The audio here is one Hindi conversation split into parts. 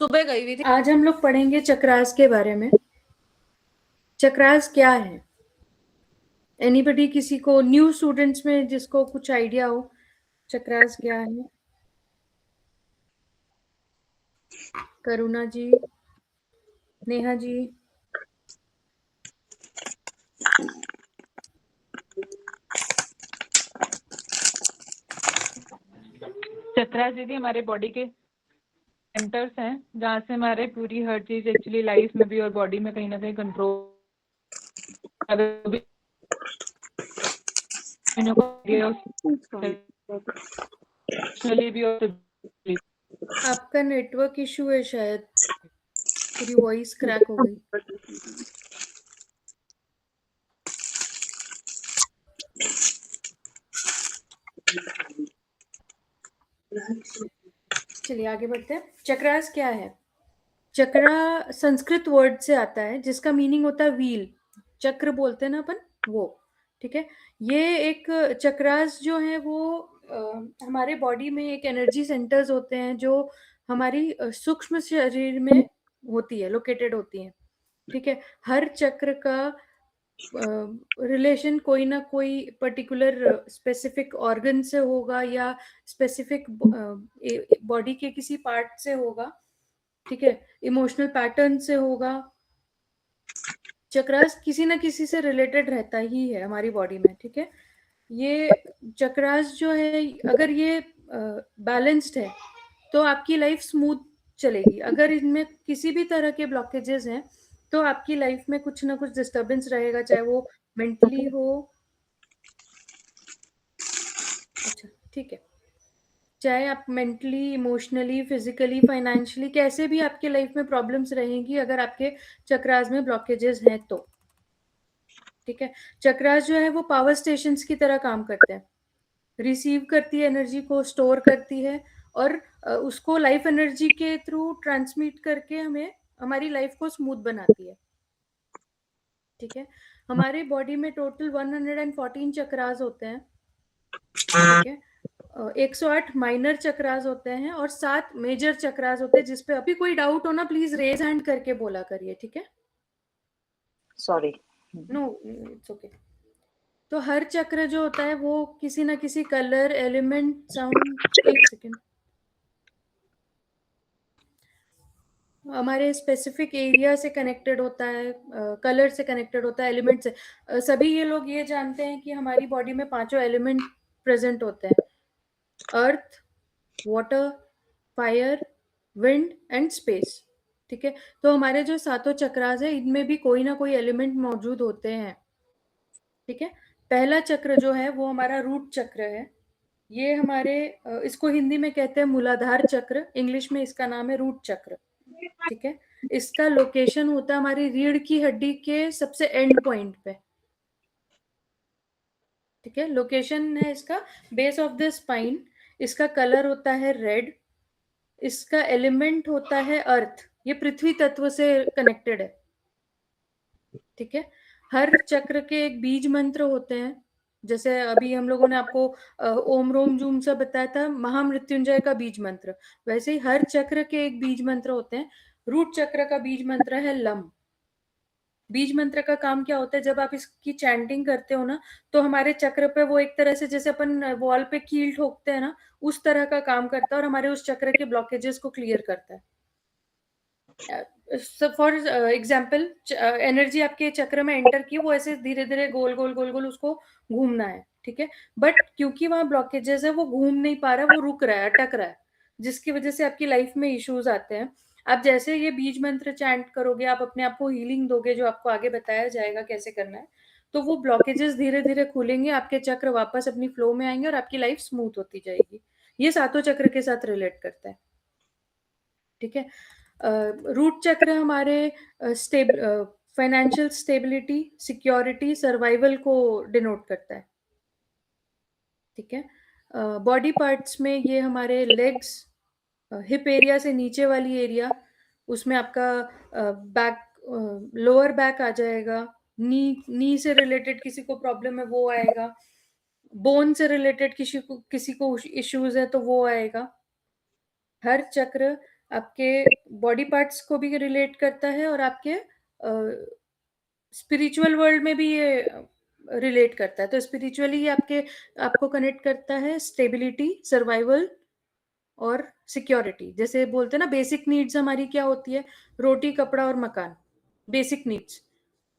सुबह गई हुई थी। आज हम लोग पढ़ेंगे चक्रास के बारे में। चक्रास क्या है? एनीबडी, किसी को, न्यू स्टूडेंट्स में जिसको कुछ आइडिया हो चक्रास क्या है? करुणा जी, नेहा जी। चक्रास दीदी हमारे बॉडी के सेंटर्स हैं जहाँ से हमारे पूरी हर चीज एक्चुअली लाइफ में भी और बॉडी में कहीं ना कहीं कंट्रोल भी। आपका नेटवर्क इशू है शायद, पूरी वॉइस क्रैक हो गई। चलिए आगे बढ़ते हैं। चक्रास क्या है? चक्रा संस्कृत वर्ड से आता है जिसका मीनिंग होता है व्हील। चक्र बोलते हैं ना अपन, वो। ठीक है। ये एक चक्रास जो है वो हमारे बॉडी में एक एनर्जी सेंटर्स होते हैं जो हमारी सूक्ष्म शरीर में होती है, लोकेटेड होती हैं। ठीक है। हर चक्र का रिलेशन कोई ना कोई पर्टिकुलर स्पेसिफिक ऑर्गन से होगा या स्पेसिफिक बॉडी के किसी पार्ट से होगा। ठीक है। इमोशनल पैटर्न से होगा। चक्रास किसी ना किसी से रिलेटेड रहता ही है हमारी बॉडी में। ठीक है। ये चक्रास जो है, अगर ये बैलेंस्ड है तो आपकी लाइफ स्मूथ चलेगी। अगर इनमें किसी भी तरह के ब्लॉकेजेस हैं तो आपकी लाइफ में कुछ ना कुछ डिस्टर्बेंस रहेगा, चाहे वो मेंटली हो। अच्छा, ठीक है। चाहे आप मेंटली, इमोशनली, फिजिकली, फाइनेंशियली, कैसे भी आपके लाइफ में प्रॉब्लम्स रहेंगी अगर आपके चक्रास में ब्लॉकेजेस हैं तो। ठीक है। चक्रास जो है वो पावर स्टेशंस की तरह काम करते हैं। रिसीव करती है एनर्जी को, स्टोर करती है और उसको लाइफ एनर्जी के थ्रू ट्रांसमिट करके हमें हमारी लाइफ को स्मूथ बनाती है। ठीक है। हमारे बॉडी में टोटल 114 चक्रास होते हैं। ठीक है। 108 माइनर चक्रास होते हैं और 7 मेजर चक्रास होते हैं। जिसपे अभी कोई डाउट हो ना, प्लीज रेज हैंड करके बोला करिए। ठीक है। सॉरी। No, it's okay. तो हर चक्र जो होता है वो किसी ना किसी कलर, एलिमेंट, साउंड, एक सेकेंड, हमारे स्पेसिफिक एरिया से कनेक्टेड होता है, कलर से कनेक्टेड होता है, एलिमेंट से। सभी ये लोग ये जानते हैं कि हमारी बॉडी में 5 एलिमेंट प्रेजेंट होते हैं: earth, water, fire, wind and space. ठीक है। तो हमारे जो 7 चक्रास है इनमें भी कोई ना कोई एलिमेंट मौजूद होते हैं। ठीक है। पहला चक्र जो है वो हमारा रूट चक्र है। ये हमारे इसको हिंदी में कहते हैं मूलाधार चक्र, इंग्लिश में इसका नाम है रूट चक्र। ठीक है। इसका लोकेशन होता है हमारी रीढ़ की हड्डी के सबसे एंड पॉइंट पे। ठीक है। लोकेशन है इसका बेस ऑफ द स्पाइन। इसका कलर होता है रेड। इसका एलिमेंट होता है अर्थ। ये पृथ्वी तत्व से कनेक्टेड है। ठीक है। हर चक्र के एक बीज मंत्र होते हैं। जैसे अभी हम लोगों ने आपको ओम रोम जूम से बताया था, महामृत्युंजय का बीज मंत्र। वैसे ही हर चक्र के एक बीज मंत्र होते हैं। रूट चक्र का बीज मंत्र है लम। बीज मंत्र का काम क्या होता है, जब आप इसकी चैंटिंग करते हो ना तो हमारे चक्र पे वो एक तरह से जैसे अपन वॉल पे कील ठोकते हैं ना, उस तरह का काम करता है और हमारे उस चक्र के ब्लॉकेजेस को क्लियर करता है। फॉर एग्जाम्पल, एनर्जी आपके चक्र में एंटर की, वो ऐसे धीरे धीरे गोल गोल गोल गोल उसको घूमना है। ठीक है। बट क्योंकि वहां ब्लॉकेजेस है वो घूम नहीं पा रहा है, वो रुक रहा है, अटक रहा है, जिसकी वजह से आपकी लाइफ में इश्यूज आते हैं। आप जैसे ये बीज मंत्र चैंट करोगे, आप अपने आप को हीलिंग दोगे, जो आपको आगे बताया जाएगा कैसे करना है, तो वो ब्लॉकेजेस धीरे धीरे खुलेंगे, आपके चक्र वापस अपनी फ्लो में आएंगे और आपकी लाइफ स्मूथ होती जाएगी। ये 7 चक्र के साथ रिलेट करता है। ठीक है। रूट चक्र हमारे फाइनेंशियल स्टेबिलिटी, सिक्योरिटी, सर्वाइवल को डिनोट करता है। ठीक है। बॉडी पार्ट्स में ये हमारे लेग्स, हिप एरिया से नीचे वाली एरिया, उसमें आपका बैक, लोअर बैक आ जाएगा। नी से रिलेटेड किसी को प्रॉब्लम है वो आएगा। बोन से रिलेटेड किसी को इश्यूज है तो वो आएगा। हर चक्र आपके बॉडी पार्ट्स को भी रिलेट करता है और आपके स्पिरिचुअल वर्ल्ड में भी ये रिलेट करता है। तो स्पिरिचुअली ये आपको कनेक्ट करता है स्टेबिलिटी, सर्वाइवल और सिक्योरिटी। जैसे बोलते हैं ना, बेसिक नीड्स हमारी क्या होती है? रोटी, कपड़ा और मकान, बेसिक नीड्स।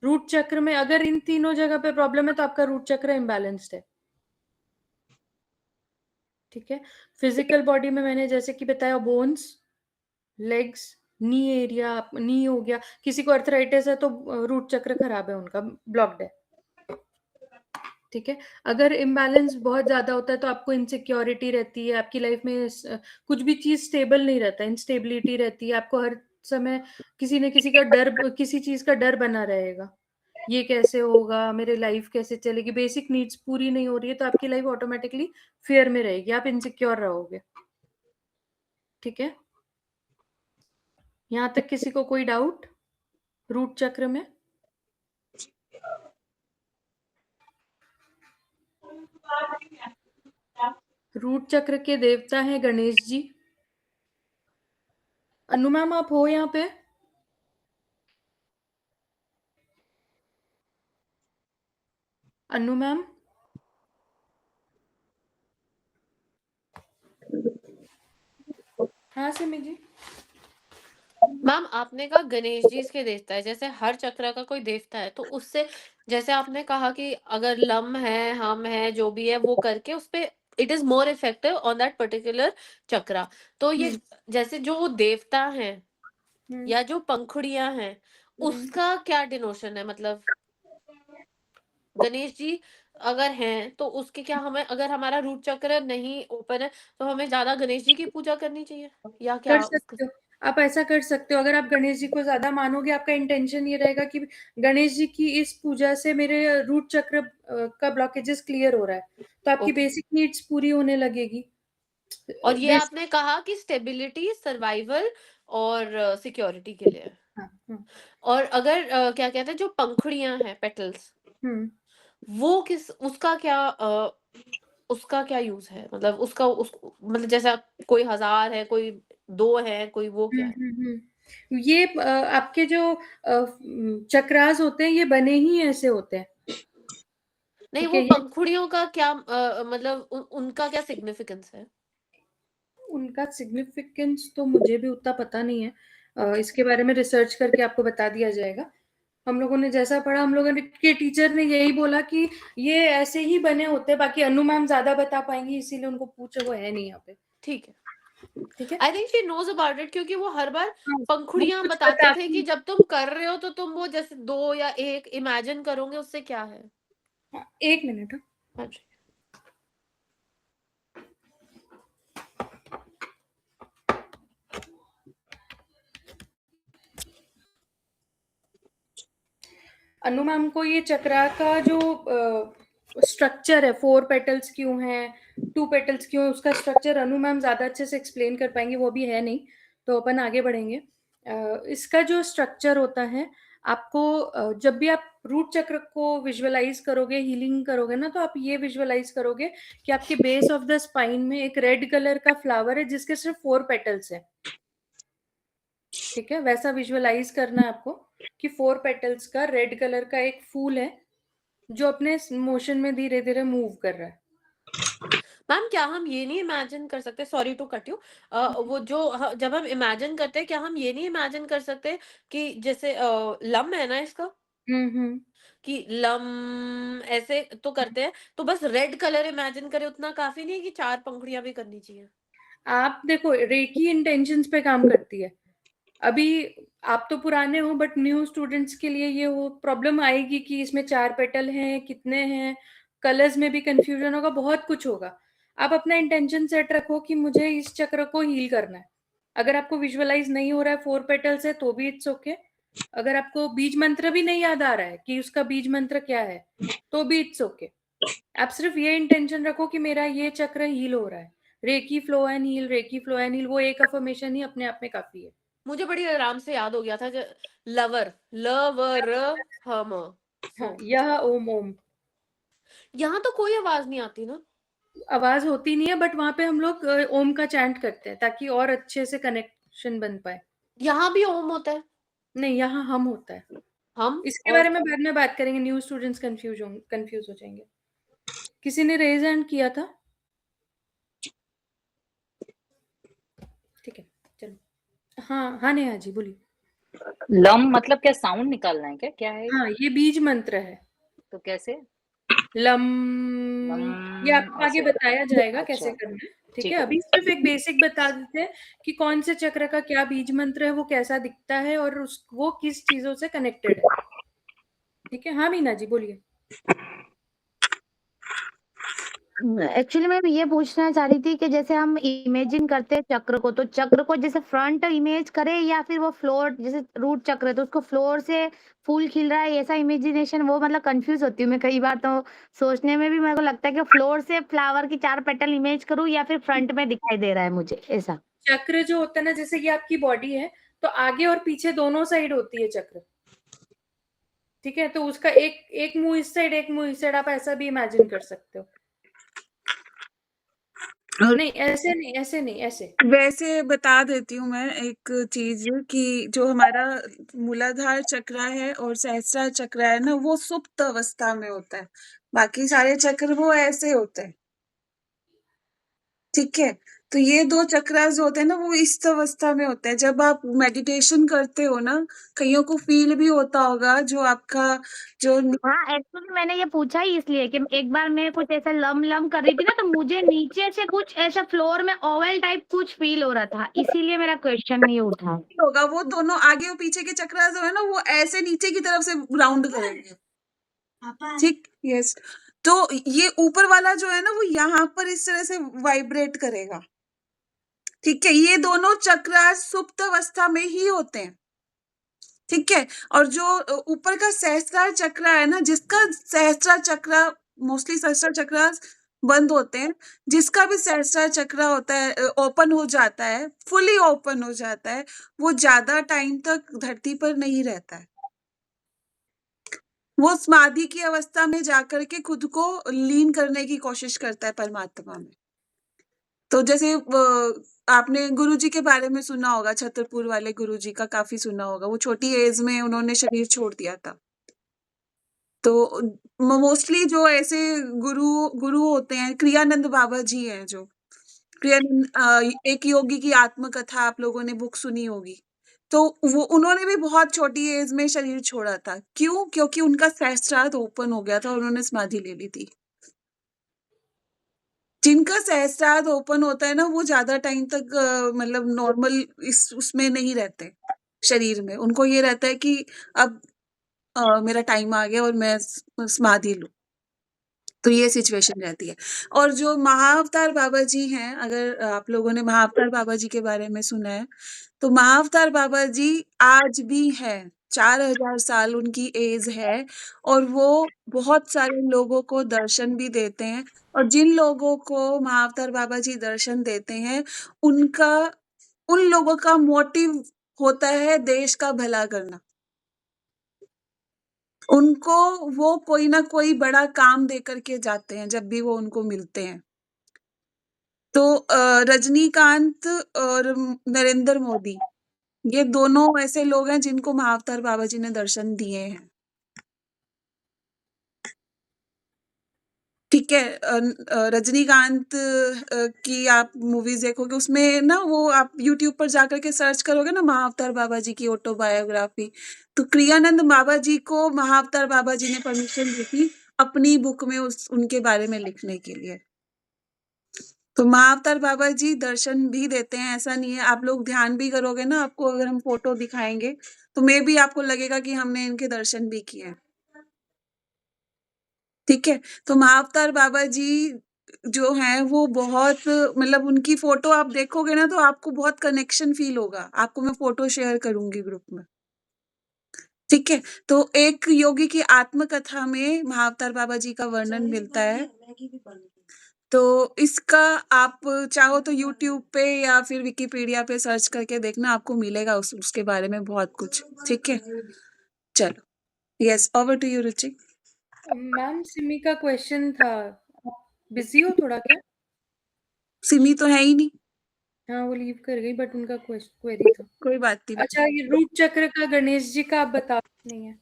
रूट चक्र में अगर इन तीनों जगह पे प्रॉब्लम है तो आपका रूट चक्र इम्बैलेंस्ड है। ठीक है। फिजिकल बॉडी में मैंने जैसे कि बताया, बोन्स, लेग्स, नी एरिया, नी हो गया। किसी को अर्थराइटिस है तो रूट चक्र खराब है, उनका ब्लॉक्ड है। ठीक है। अगर इम्बैलेंस बहुत ज्यादा होता है तो आपको इनसिक्योरिटी रहती है, आपकी लाइफ में कुछ भी चीज स्टेबल नहीं रहता, इंस्टेबिलिटी रहती है। आपको हर समय किसी न किसी का डर, किसी चीज का डर बना रहेगा। ये कैसे होगा, मेरी लाइफ कैसे चलेगी? बेसिक नीड्स पूरी नहीं हो रही है तो आपकी लाइफ ऑटोमेटिकली फियर में रहेगी, आप इनसिक्योर रहोगे। ठीक है। यहां तक किसी को कोई डाउट रूट चक्र में? रूट चक्र के देवता हैं गणेश जी। अनु मैम, आप हो यहाँ पे? अनु मैम? हाँ सिमी जी। मैम आपने कहा गणेश जी इसके देवता है, जैसे हर चक्र का कोई देवता है तो उससे, जैसे आपने कहा कि अगर लम है, हम है, जो भी है वो करके उस पे it is more effective on that particular chakra. तो ये जैसे जो वो देवता हैं या जो पंखुड़ियां हैं उसका क्या डिनोशन है? मतलब गणेश जी अगर हैं तो उसके क्या, हमें अगर हमारा रूट चक्र नहीं ओपन है तो हमें ज्यादा गणेश जी की पूजा करनी चाहिए या कर क्या उसका? सकते हो, आप ऐसा कर सकते हो। अगर आप गणेश जी को ज्यादा मानोगे, आपका इंटेंशन ये रहेगा कि गणेश जी की इस पूजा से मेरे रूट चक्र का ब्लॉकेजेस क्लियर हो रहा है, तो आपकी ओके। बेसिक नीड्स पूरी होने लगेगी। और ये बेसिक, आपने कहा कि स्टेबिलिटी, सर्वाइवल और सिक्योरिटी के लिए है। हाँ, हाँ, और अगर क्या कहते हैं जो पंखुड़ियां हैं, पेटल्स, वो किस, उसका क्या यूज है? मतलब मतलब जैसा कोई 1000 है, कोई 2 है, कोई वो क्या है? ये आपके जो चक्रास होते हैं ये बने ही ऐसे होते हैं। नहीं, ठीक वो है। ये पंखुड़ियों का क्या मतलब उनका क्या सिग्निफिकेंस है? उनका सिग्निफिकेंस तो मुझे भी उतना पता नहीं है, इसके बारे में रिसर्च करके आपको बता दिया जाएगा। हम लोगों ने जैसा पढ़ा, हम लोगों ने के टीचर ने यही बोला कि ये ऐसे ही बने होते हैं। बाकी अनु मैम ज्यादा बता पाएंगी, इसीलिए उनको पूछो, वो है नहीं यहाँ पे। ठीक है। ठीक है। I think she knows about it, क्योंकि वो हर बार हाँ, वो पंखुड़ियां कुछ बताते थे कि बताती। जब तुम कर रहे हो तो तुम वो जैसे 2 या 1 इमेजिन करोगे, उससे क्या है? हाँ, 1 मिनट। हाँ। हाँ जी। अनु मैम को ये चक्रा का जो स्ट्रक्चर है, 4 पेटल्स क्यों हैं, 2 पेटल्स क्यों है, उसका स्ट्रक्चर अनु मैम ज्यादा अच्छे से एक्सप्लेन कर पाएंगे, वो भी है नहीं, तो अपन आगे बढ़ेंगे। इसका जो स्ट्रक्चर होता है, आपको जब भी आप रूट चक्र को विजुअलाइज करोगे, हीलिंग करोगे ना, तो आप ये विजुअलाइज करोगे कि आपके बेस ऑफ द स्पाइन में एक रेड कलर का फ्लावर है जिसके सिर्फ 4 पेटल्स है। ठीक है, वैसा विजुअलाइज करना है आपको कि 4 पेटल्स का रेड कलर का एक फूल है जो अपने मोशन में धीरे धीरे मूव कर रहा है। मैम क्या हम ये नहीं इमेजिन कर सकते, सॉरी टू कट यू, वो जो जब हम इमेजिन करते हैं, क्या हम ये नहीं इमेजिन कर सकते कि जैसे लम है ना इसका, हम्म। कि लम ऐसे तो करते हैं, तो बस रेड कलर इमेजिन करें उतना काफी नहीं है कि 4 पंखुड़ियां भी करनी चाहिए? आप देखो, रेकी इंटेंशंस पे काम करती है। अभी आप तो पुराने हो, बट न्यू स्टूडेंट्स के लिए ये वो प्रॉब्लम आएगी कि इसमें 4 पेटल हैं, कितने हैं, कलर्स में भी कंफ्यूजन होगा, बहुत कुछ होगा। आप अपना इंटेंशन सेट रखो कि मुझे इस चक्र को हील करना है। अगर आपको विजुअलाइज नहीं हो रहा है 4 पेटल्स है तो भी इट्स ओके। अगर आपको बीज मंत्र भी नहीं याद आ रहा है कि उसका बीज मंत्र क्या है तो भी इट्स ओके। आप सिर्फ ये इंटेंशन रखो कि मेरा ये चक्र हील हो रहा है। Reiki flow and heal, reiki flow and heal, वो एक अफर्मेशन ही अपने आप में काफी है। मुझे बड़ी आराम से याद हो गया था, लवर, लवर, हम, हाँ, सो यह ओम ओम। यहाँ तो कोई आवाज नहीं आती ना? आवाज होती नहीं है, बट वहां पे हम लोग ओम का चैंट करते हैं ताकि और अच्छे से कनेक्ट कनेक्शन बन पाए। यहाँ भी ओम होता है। नहीं, यहाँ हम होता है। हम इसके और बारे में बाद में बात करेंगे, न्यू स्टूडेंट्स कंफ्यूज हो जाएंगे। किसी ने रेज हैंड किया था? ठीक है, चलो। हाँ हाँ, नेहा जी बोलिए। लम मतलब क्या, साउंड निकालना है क्या, क्या है? हाँ, ये बीज मंत्र है। तो कैसे? लम, ये लम आपको आगे ऐसे। बताया जाएगा कैसे अच्छा, करना है। ठीक है, ठीक है। अभी सिर्फ एक बेसिक बता देते हैं कि कौन से चक्र का क्या बीज मंत्र है, वो कैसा दिखता है और वो किस चीजों से कनेक्टेड है। ठीक है, हाँ मीना जी बोलिए। एक्चुअली मैं ये पूछना चाह रही थी कि जैसे हम इमेजिन करते हैं चक्र को, तो चक्र को जैसे फ्रंट इमेज करें या फिर वो फ्लोर, जैसे रूट चक्र है तो उसको फ्लोर से फूल खिल रहा है ऐसा इमेजिनेशन, वो मतलब कंफ्यूज होती हूँ मैं कई बार। तो सोचने में भी मेरे को लगता है कि फ्लोर से फ्लावर की 4 पेटल इमेज करूँ या फिर फ्रंट में दिखाई दे रहा है मुझे ऐसा। चक्र जो होता है ना, जैसे कि आपकी बॉडी है तो आगे और पीछे दोनों साइड होती है चक्र। ठीक है, तो उसका एक एक मुंह इस साइड, एक मुंह इस साइड, आप ऐसा भी इमेजिन कर सकते हो। नहीं ऐसे नहीं, ऐसे नहीं, ऐसे। वैसे बता देती हूँ मैं एक चीज कि जो हमारा मूलाधार चक्र है और सहस्त्रार चक्र है ना, वो सुप्त अवस्था में होता है। बाकी सारे चक्र वो ऐसे होते हैं। ठीक है, तो ये 2 चक्रास जो होते हैं ना, वो इस अवस्था में होते हैं। जब आप मेडिटेशन करते हो ना, कईयों को फील भी होता होगा जो आपका जो हाँ, एक्चुअली मैंने ये पूछा ही इसलिए कि एक बार मैं कुछ ऐसा लम लम कर रही थी ना, तो मुझे नीचे से कुछ ऐसा फ्लोर में ओवल टाइप कुछ फील हो रहा था, इसीलिए मेरा क्वेश्चन ये उठा। होगा, वो दोनों आगे और पीछे के चक्रास जो है ना, वो ऐसे नीचे की तरफ से राउंड करेंगे। ठीक, यस। तो ये ऊपर वाला जो है ना, वो यहाँ पर इस तरह से वाइब्रेट करेगा। ठीक है, ये दोनों चक्रास सुप्त अवस्था में ही होते हैं। ठीक है, और जो ऊपर का सहस्त्रार चक्र है ना, जिसका सहस्त्रार चक्र, मोस्टली सहस्त्रार चक्र बंद होते हैं, जिसका भी सहस्त्रार चक्र होता है ओपन हो जाता है, फुली ओपन हो जाता है, वो ज्यादा टाइम तक धरती पर नहीं रहता है। वो समाधि की अवस्था में जाकर के खुद को लीन करने की कोशिश करता है परमात्मा में। तो जैसे आपने गुरुजी के बारे में सुना होगा, छतरपुर वाले गुरुजी का काफी सुना होगा। वो छोटी एज में उन्होंने शरीर छोड़ दिया था। तो मोस्टली जो ऐसे गुरु गुरु होते हैं, क्रियानंद बाबा जी हैं जो एक योगी की आत्मकथा आप लोगों ने बुक सुनी होगी। तो वो उन्होंने भी बहुत छोटी एज में शरीर छोड़ा था। क्यों? क्योंकि उनका सहस्त्रार ओपन हो गया था और उन्होंने समाधि ले ली थी। जिनका सहस्त्रार ओपन होता है ना, वो ज्यादा टाइम तक मतलब नॉर्मल इस उसमें नहीं रहते शरीर में। उनको ये रहता है कि अब मेरा टाइम आ गया और मैं समाधि लूं। तो ये सिचुएशन रहती है। और जो महाअवतार बाबा जी हैं, अगर आप लोगों ने महाअवतार बाबा जी के बारे में सुना है, तो महाअवतार बाबा जी आज भी हैं। 4000 साल उनकी एज है और वो बहुत सारे लोगों को दर्शन भी देते हैं। और जिन लोगों को महाअवतार बाबा जी दर्शन देते हैं, उनका उन लोगों का मोटिव होता है देश का भला करना। उनको वो कोई ना कोई बड़ा काम दे करके जाते हैं जब भी वो उनको मिलते हैं। तो रजनीकांत और नरेंद्र मोदी, ये दोनों ऐसे लोग हैं जिनको महाअवतार बाबा जी ने दर्शन दिए हैं। ठीक है, रजनीकांत की आप मूवीज देखोगे, उसमें ना वो आप यूट्यूब पर जाकर के सर्च करोगे ना महाअवतार बाबा जी की ऑटोबायोग्राफी, तो क्रियानंद बाबा जी को महाअवतार बाबा जी ने परमिशन दी थी अपनी बुक में उनके बारे में लिखने के लिए। तो महाअवतार बाबा जी दर्शन भी देते हैं, ऐसा नहीं है। आप लोग ध्यान भी करोगे ना, आपको अगर हम फोटो दिखाएंगे तो मे भी आपको लगेगा कि हमने इनके दर्शन भी किए हैं। ठीक है, तो महाअवतार बाबा जी जो हैं वो बहुत, मतलब उनकी फोटो आप देखोगे ना तो आपको बहुत कनेक्शन फील होगा। आपको मैं फोटो शेयर करूंगी ग्रुप में। ठीक है, तो एक योगी की आत्मकथा में महाअवतार बाबा जी का वर्णन मिलता है। तो इसका आप चाहो तो यूट्यूब पे या फिर विकिपीडिया पे सर्च करके देखना, आपको मिलेगा उसके बारे में बहुत कुछ। ठीक है, चलो, yes, over to you Ruchi. Ma'am Simi का क्वेश्चन था, बिजी हो थोड़ा क्या? सिमी तो है ही नहीं। हाँ, वो लीव कर गई, बट उनका क्वेरी था। कोई बात नहीं। अच्छा, ये रूट चक्र का गणेश जी का आप बता नहीं है,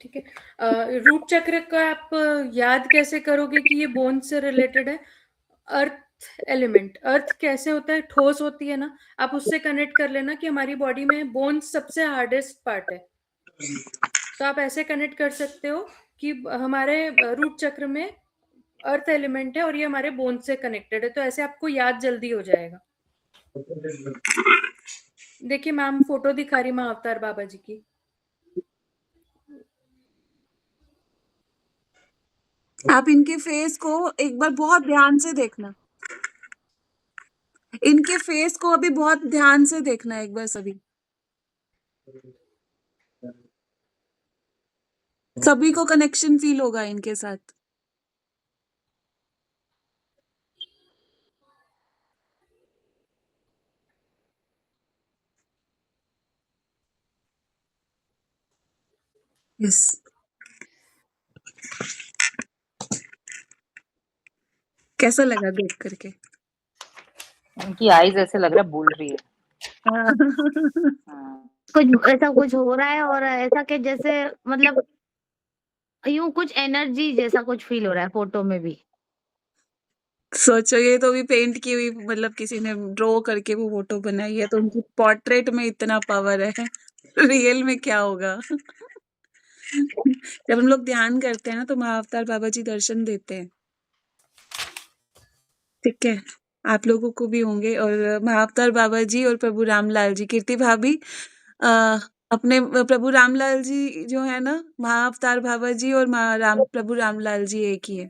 ठीक है। रूट चक्र का आप याद कैसे करोगे कि ये बोन से रिलेटेड है? अर्थ एलिमेंट, अर्थ कैसे होता है, ठोस होती है ना, आप उससे कनेक्ट कर लेना कि हमारी बॉडी में बोन्स सबसे हार्डेस्ट पार्ट है। तो आप ऐसे कनेक्ट कर सकते हो कि हमारे रूट चक्र में अर्थ एलिमेंट है और ये हमारे बोन से कनेक्टेड है, तो ऐसे आपको याद जल्दी हो जाएगा। देखिए मैम, फोटो दिखा रही माँ अवतार बाबा जी की। आप इनके फेस को एक बार बहुत ध्यान से देखना, इनके फेस को अभी बहुत ध्यान से देखना एक बार सभी, सभी को कनेक्शन फील होगा इनके साथ। यस, कैसा लगा देख करके? उनकी आईज ऐसे लग रहा है बोल रही है। हाँ। हाँ। कुछ ऐसा कुछ हो रहा है, और ऐसा कि जैसे मतलब यूं कुछ एनर्जी जैसा कुछ फील हो रहा है फोटो में भी। सोचो, ये तो भी पेंट की हुई, मतलब किसी ने ड्रॉ करके वो फोटो बनाई है, तो उनकी पोर्ट्रेट में इतना पावर है, रियल में क्या होगा? जब हम लोग ध्यान करते हैं ना, तो महाअवतार बाबा जी दर्शन देते हैं, ठीक है? आप लोगों को भी होंगे। और महाअवतार बाबा जी और प्रभु रामलाल जी, कीर्ति भाभी, अपने प्रभु रामलाल जी जो है ना, महाअवतार बाबा जी और प्रभु रामलाल जी एक ही है।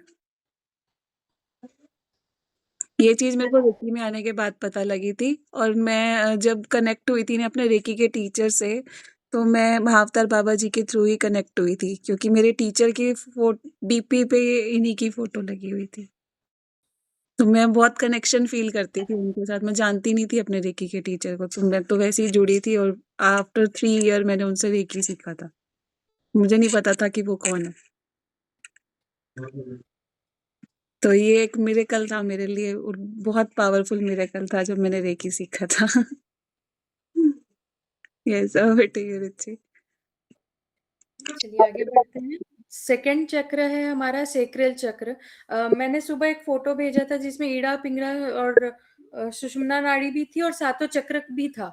ये चीज मेरे को रेकी में आने के बाद पता लगी थी, और मैं जब कनेक्ट हुई थी ना अपने रेकी के टीचर से, तो मैं महाअवतार बाबा जी के थ्रू ही कनेक्ट हुई थी, क्योंकि मेरे टीचर की डीपी पे इन्हीं की फोटो लगी हुई थी। तो मैं बहुत कनेक्शन फील करती थी उनके साथ। मैं जानती नहीं थी अपने रेकी के टीचर को, तो मैं तो वैसे ही जुड़ी थी, और आफ्टर 3 ईयर मैंने उनसे रेकी सीखा था। मुझे नहीं पता था कि वो कौन है। तो ये एक मिरेकल था मेरे लिए, और बहुत पावरफुल मिरेकल था जब मैंने रेकी सीखा था। यस, बेटे ये रुचि। चलिए आगे बढ़ते हैं। सेकंड चक्र है हमारा सेक्रेल चक्र। मैंने सुबह एक फोटो भेजा था जिसमें ईड़ा पिंगड़ा और सुषुम्ना नाड़ी भी थी और सातों चक्र भी था।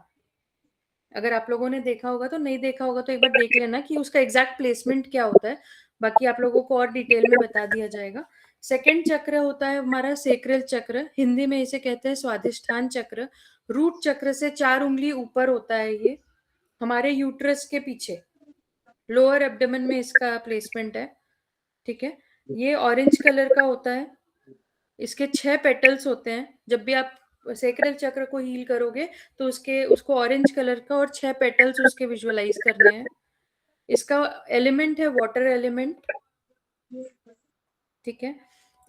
अगर आप लोगों ने देखा होगा तो, नहीं देखा होगा तो एक बार देख लेना कि उसका एग्जैक्ट प्लेसमेंट क्या होता है। बाकी आप लोगों को और डिटेल में बता दिया जाएगा। सेकंड चक्र होता है हमारा सेक्रेल चक्र, हिंदी में इसे कहते हैं स्वादिष्ठान चक्र। रूट चक्र से 4 उंगली ऊपर होता है ये, हमारे यूट्रस के पीछे, लोअर एब्डोमेन में इसका प्लेसमेंट है, ठीक है। ये ऑरेंज कलर का होता है, इसके 6 पेटल्स होते हैं। जब भी आप सेक्रेल चक्र को हील करोगे तो उसको ऑरेंज कलर का और 6 पेटल्स उसके विजुअलाइज करने हैं। इसका एलिमेंट है वाटर एलिमेंट, ठीक है।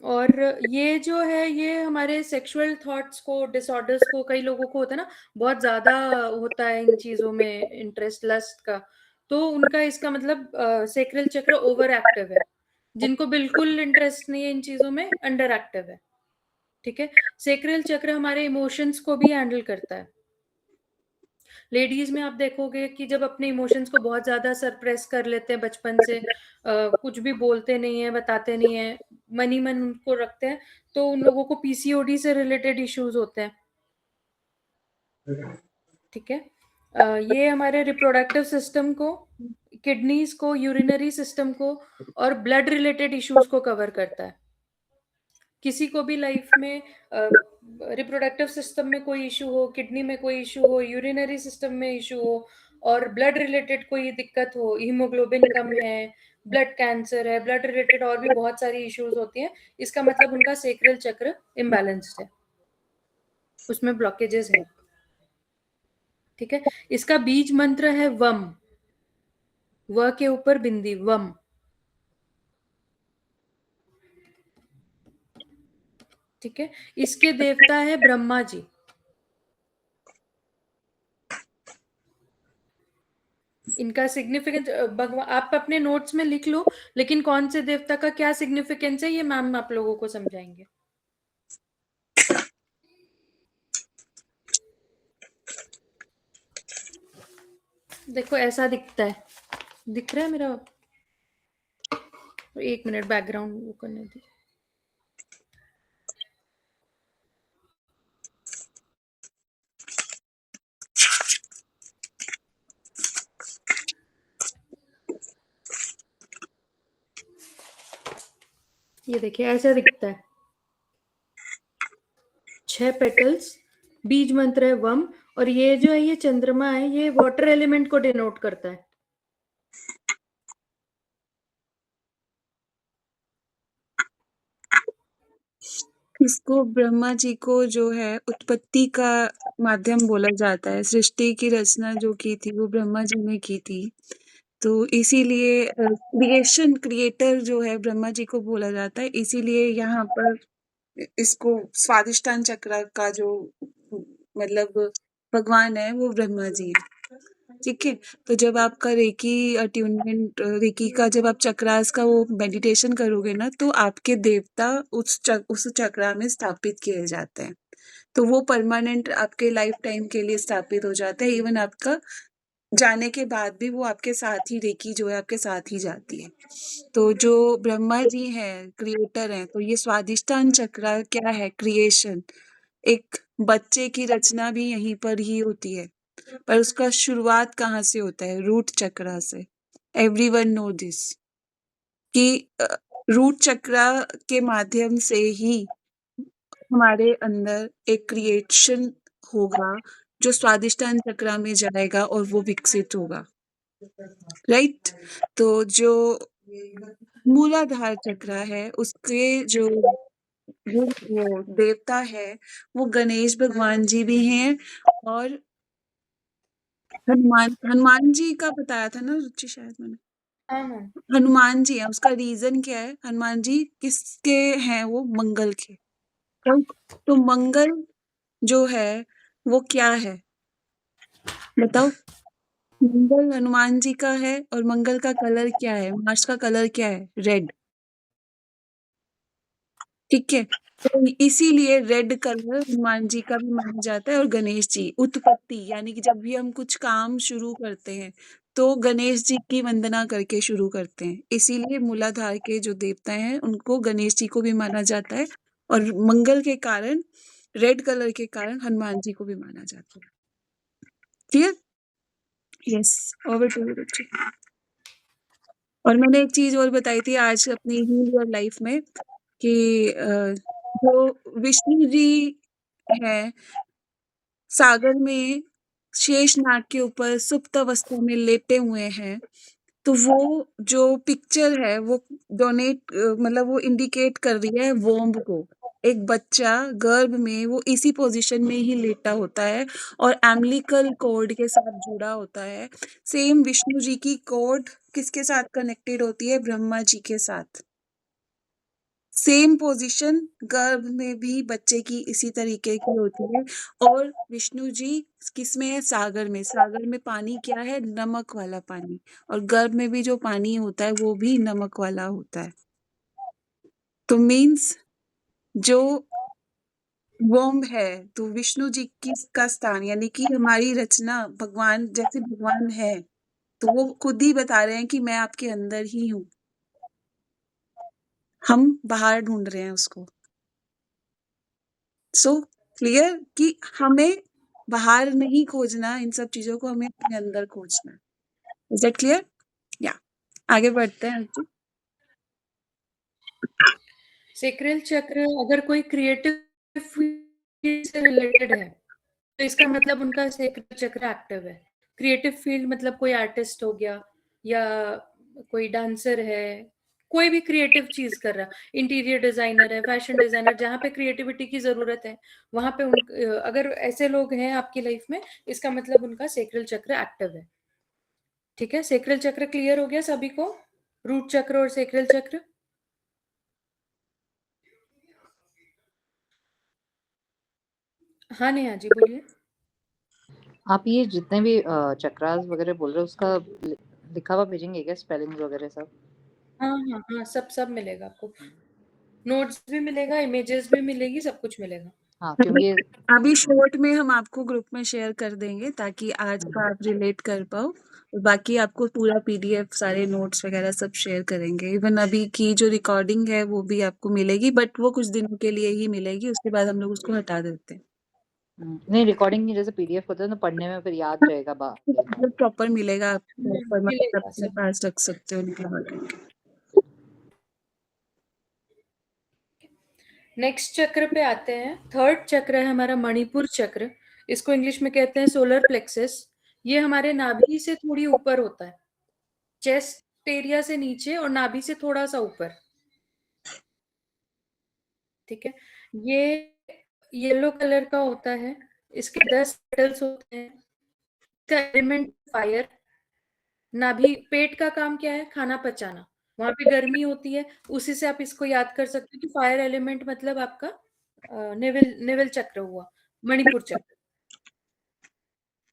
और ये जो है, ये हमारे सेक्सुअल थॉट्स को, डिसऑर्डर्स को, कई लोगों को होता है ना, बहुत ज्यादा होता है इन चीजों में इंटरेस्ट, लस्ट का, तो उनका इसका मतलब सेक्रेल चक्र ओवर एक्टिव है। जिनको बिल्कुल इंटरेस्ट नहीं है इन चीजों में, अंडर एक्टिव है, ठीक है। सेक्रेल चक्र हमारे इमोशंस को भी हैंडल करता है। लेडीज में आप देखोगे कि जब अपने इमोशंस को बहुत ज्यादा सरप्रेस कर लेते हैं बचपन से, कुछ भी बोलते नहीं है, बताते नहीं है, मन ही मन उनको रखते हैं, तो उन लोगों को पीसीओडी से रिलेटेड इश्यूज होते हैं, ठीक है। ये हमारे रिप्रोडक्टिव सिस्टम को, किडनीज को, यूरिनरी सिस्टम को और ब्लड रिलेटेड इश्यूज को कवर करता है। किसी को भी लाइफ में रिप्रोडक्टिव सिस्टम में कोई इशू हो, किडनी में कोई इशू हो, यूरिनरी सिस्टम में इशू हो और ब्लड रिलेटेड कोई दिक्कत हो, हीमोग्लोबिन कम है, ब्लड कैंसर है, ब्लड रिलेटेड और भी बहुत सारी इश्यूज होती हैं, इसका मतलब उनका सेक्रेल चक्र इम्बैलेंस्ड है, उसमें ब्लॉकेजेस हैं, ठीक है। इसका बीज मंत्र है वम, व के ऊपर बिंदी, वम, ठीक है। इसके देवता है ब्रह्मा जी। इनका सिग्निफिकेंस भगवान आप अपने नोट्स में लिख लो, लेकिन कौन से देवता का क्या सिग्निफिकेंस है ये मैम आप लोगों को समझाएंगे। देखो ऐसा दिखता है, दिख रहा है मेरा? 1 मिनट बैकग्राउंड वो करने दी। ये देखिए ऐसा दिखता है, 6 पेटल्स, बीज मंत्र है वम, और ये जो है ये चंद्रमा है, ये वाटर एलिमेंट को डिनोट करता है। इसको ब्रह्मा जी को जो है उत्पत्ति का माध्यम बोला जाता है। सृष्टि की रचना जो की थी वो ब्रह्मा जी ने की थी। तो इसीलिए क्रिएटर जो है ब्रह्मा जी को बोला जाता है। इसीलिए यहाँ पर इसको स्वादिष्टान चक्र का जो मतलब भगवान है वो ब्रह्मा जी है। ठीक है, तो जब आपका रेकी अट्यूनमेंट रेकी का जब आप चक्रास का वो मेडिटेशन करोगे ना तो आपके देवता उस चक्रा में स्थापित किए जाते हैं। तो वो परमानेंट आपके लाइफ टाइम के लिए स्थापित हो जाता है। इवन आपका जाने के बाद भी वो आपके साथ ही रेकी जो है आपके साथ ही जाती है। तो जो ब्रह्मा जी हैं क्रिएटर हैं, तो ये स्वादिष्टान चक्र क्या है? क्रिएशन। एक बच्चे की रचना भी यहीं पर ही होती है, पर उसका शुरुआत कहाँ से होता है? रूट चक्र से। एवरीवन नो दिस कि रूट चक्र के माध्यम से ही हमारे अंदर एक क्रिएशन होगा जो स्वादिष्टान चक्र में जाएगा और वो विकसित होगा। राइट? तो जो मूलाधार चक्र है उसके जो वो देवता है वो गणेश भगवान जी भी हैं और हनुमान जी का बताया था ना रुचि शायद मैंने। हाँ हाँ हनुमान जी है। उसका रीजन क्या है? हनुमान जी किसके हैं? वो मंगल के। तो मंगल जो है वो क्या है बताओ? मंगल हनुमान जी का है और मंगल का कलर क्या है? मार्स का कलर क्या है? रेड। ठीक है, तो इसीलिए रेड कलर हनुमान जी का भी माना जाता है। और गणेश जी उत्पत्ति यानी कि जब भी हम कुछ काम शुरू करते हैं तो गणेश जी की वंदना करके शुरू करते हैं। इसीलिए मूलाधार के जो देवता हैं उनको गणेश जी को भी माना जाता है और मंगल के कारण रेड कलर के कारण हनुमान जी को भी माना जाता है। Clear? Yes, over to you Ruchi. और मैंने एक चीज और बताई थी आज अपनी हील योर लाइफ में कि जो विष्णु जी हैं सागर में शेषनाग के ऊपर सुप्त अवस्था में लेटे हुए हैं, तो वो जो पिक्चर है वो डोनेट मतलब वो इंडिकेट कर रही है वोम्ब को। एक बच्चा गर्भ में वो इसी पोजीशन में ही लेटा होता है और एम्बिलिकल कॉर्ड के साथ जुड़ा होता है। सेम विष्णु जी की कॉर्ड किसके साथ कनेक्टेड होती है? ब्रह्मा जी के साथ। सेम पोजीशन गर्भ में भी बच्चे की इसी तरीके की होती है। और विष्णु जी किसमें है? सागर में। सागर में पानी क्या है? नमक वाला पानी। और गर्भ में भी जो पानी होता है वो भी नमक वाला होता है। तो मीन्स जो वोम्ब है तो विष्णु जी की का स्थान यानी कि हमारी रचना भगवान जैसे भगवान है तो वो खुद ही बता रहे हैं कि मैं आपके अंदर ही हूँ। हम बाहर ढूंढ रहे हैं उसको। सो क्लियर कि हमें बाहर नहीं खोजना इन सब चीजों को, हमें अपने अंदर खोजना। Is that clear? या आगे बढ़ते हैं अर्जुन। सेक्रल चक्र अगर कोई क्रिएटिव फील्ड से रिलेटेड है तो इसका मतलब उनका सेक्रल चक्र एक्टिव है। क्रिएटिव फील्ड मतलब कोई आर्टिस्ट हो गया या कोई डांसर है, कोई भी क्रिएटिव चीज कर रहा, इंटीरियर डिजाइनर है, फैशन डिजाइनर, जहाँ पे क्रिएटिविटी की जरूरत है वहां पे अगर ऐसे लोग हैं आपकी लाइफ में, इसका मतलब उनका सेक्रल चक्र एक्टिव है। ठीक है, सेक्रल चक्र क्लियर हो गया सभी को? रूट चक्र और सेक्रल चक्र। हाँ नेहा जी बोलिए। आप ये जितने भी चक्रास वगैरह बोल रहे हो उसका लिखा हुआ भेजेंगे क्या? स्पेलिंग्स वगैरह सब? हाँ हाँ हाँ, सब मिलेगा आपको, नोट्स भी मिलेगा, इमेजेस भी मिलेगी, सब कुछ मिलेगा। हाँ, अभी क्योंकि अभी शॉर्ट में हम आपको ग्रुप में शेयर कर देंगे ताकि आज का आप रिलेट कर पाओ, और बाकी आपको पूरा पीडीएफ सारे नोट्स वगैरह सब शेयर करेंगे। इवन अभी की जो रिकॉर्डिंग है वो भी आपको मिलेगी, बट वो कुछ दिनों के लिए ही मिलेगी, उसके बाद हम लोग उसको हटा देते हैं। नहीं, रिकॉर्डिंग की जैसे पीडीएफ होता है तो पढ़ने में फिर याद रहेगा मतलब प्रॉपर मिलेगा, आप प्रॉपर मतलब मिलेगा अपने सब। पास रख सकते हो निकाल के। नेक्स्ट चक्र पे आते हैं। थर्ड चक्र है हमारा मणिपुर चक्र। इसको इंग्लिश में कहते हैं सोलर प्लेक्सस। ये हमारे नाभि से थोड़ी ऊपर होता है, चेस्ट एरिया से नीचे और नाभि से थोड़ा सा ऊपर। ठीक है, ये येलो कलर का होता है। इसके 10 पेटल्स होते हैं। इसका एलिमेंट फायर। नाभि, पेट का काम क्या है? खाना पचाना। वहां पे गर्मी होती है, उसी से आप इसको याद कर सकते हो कि फायर एलिमेंट मतलब आपका नेवल चक्र हुआ, मणिपुर चक्र।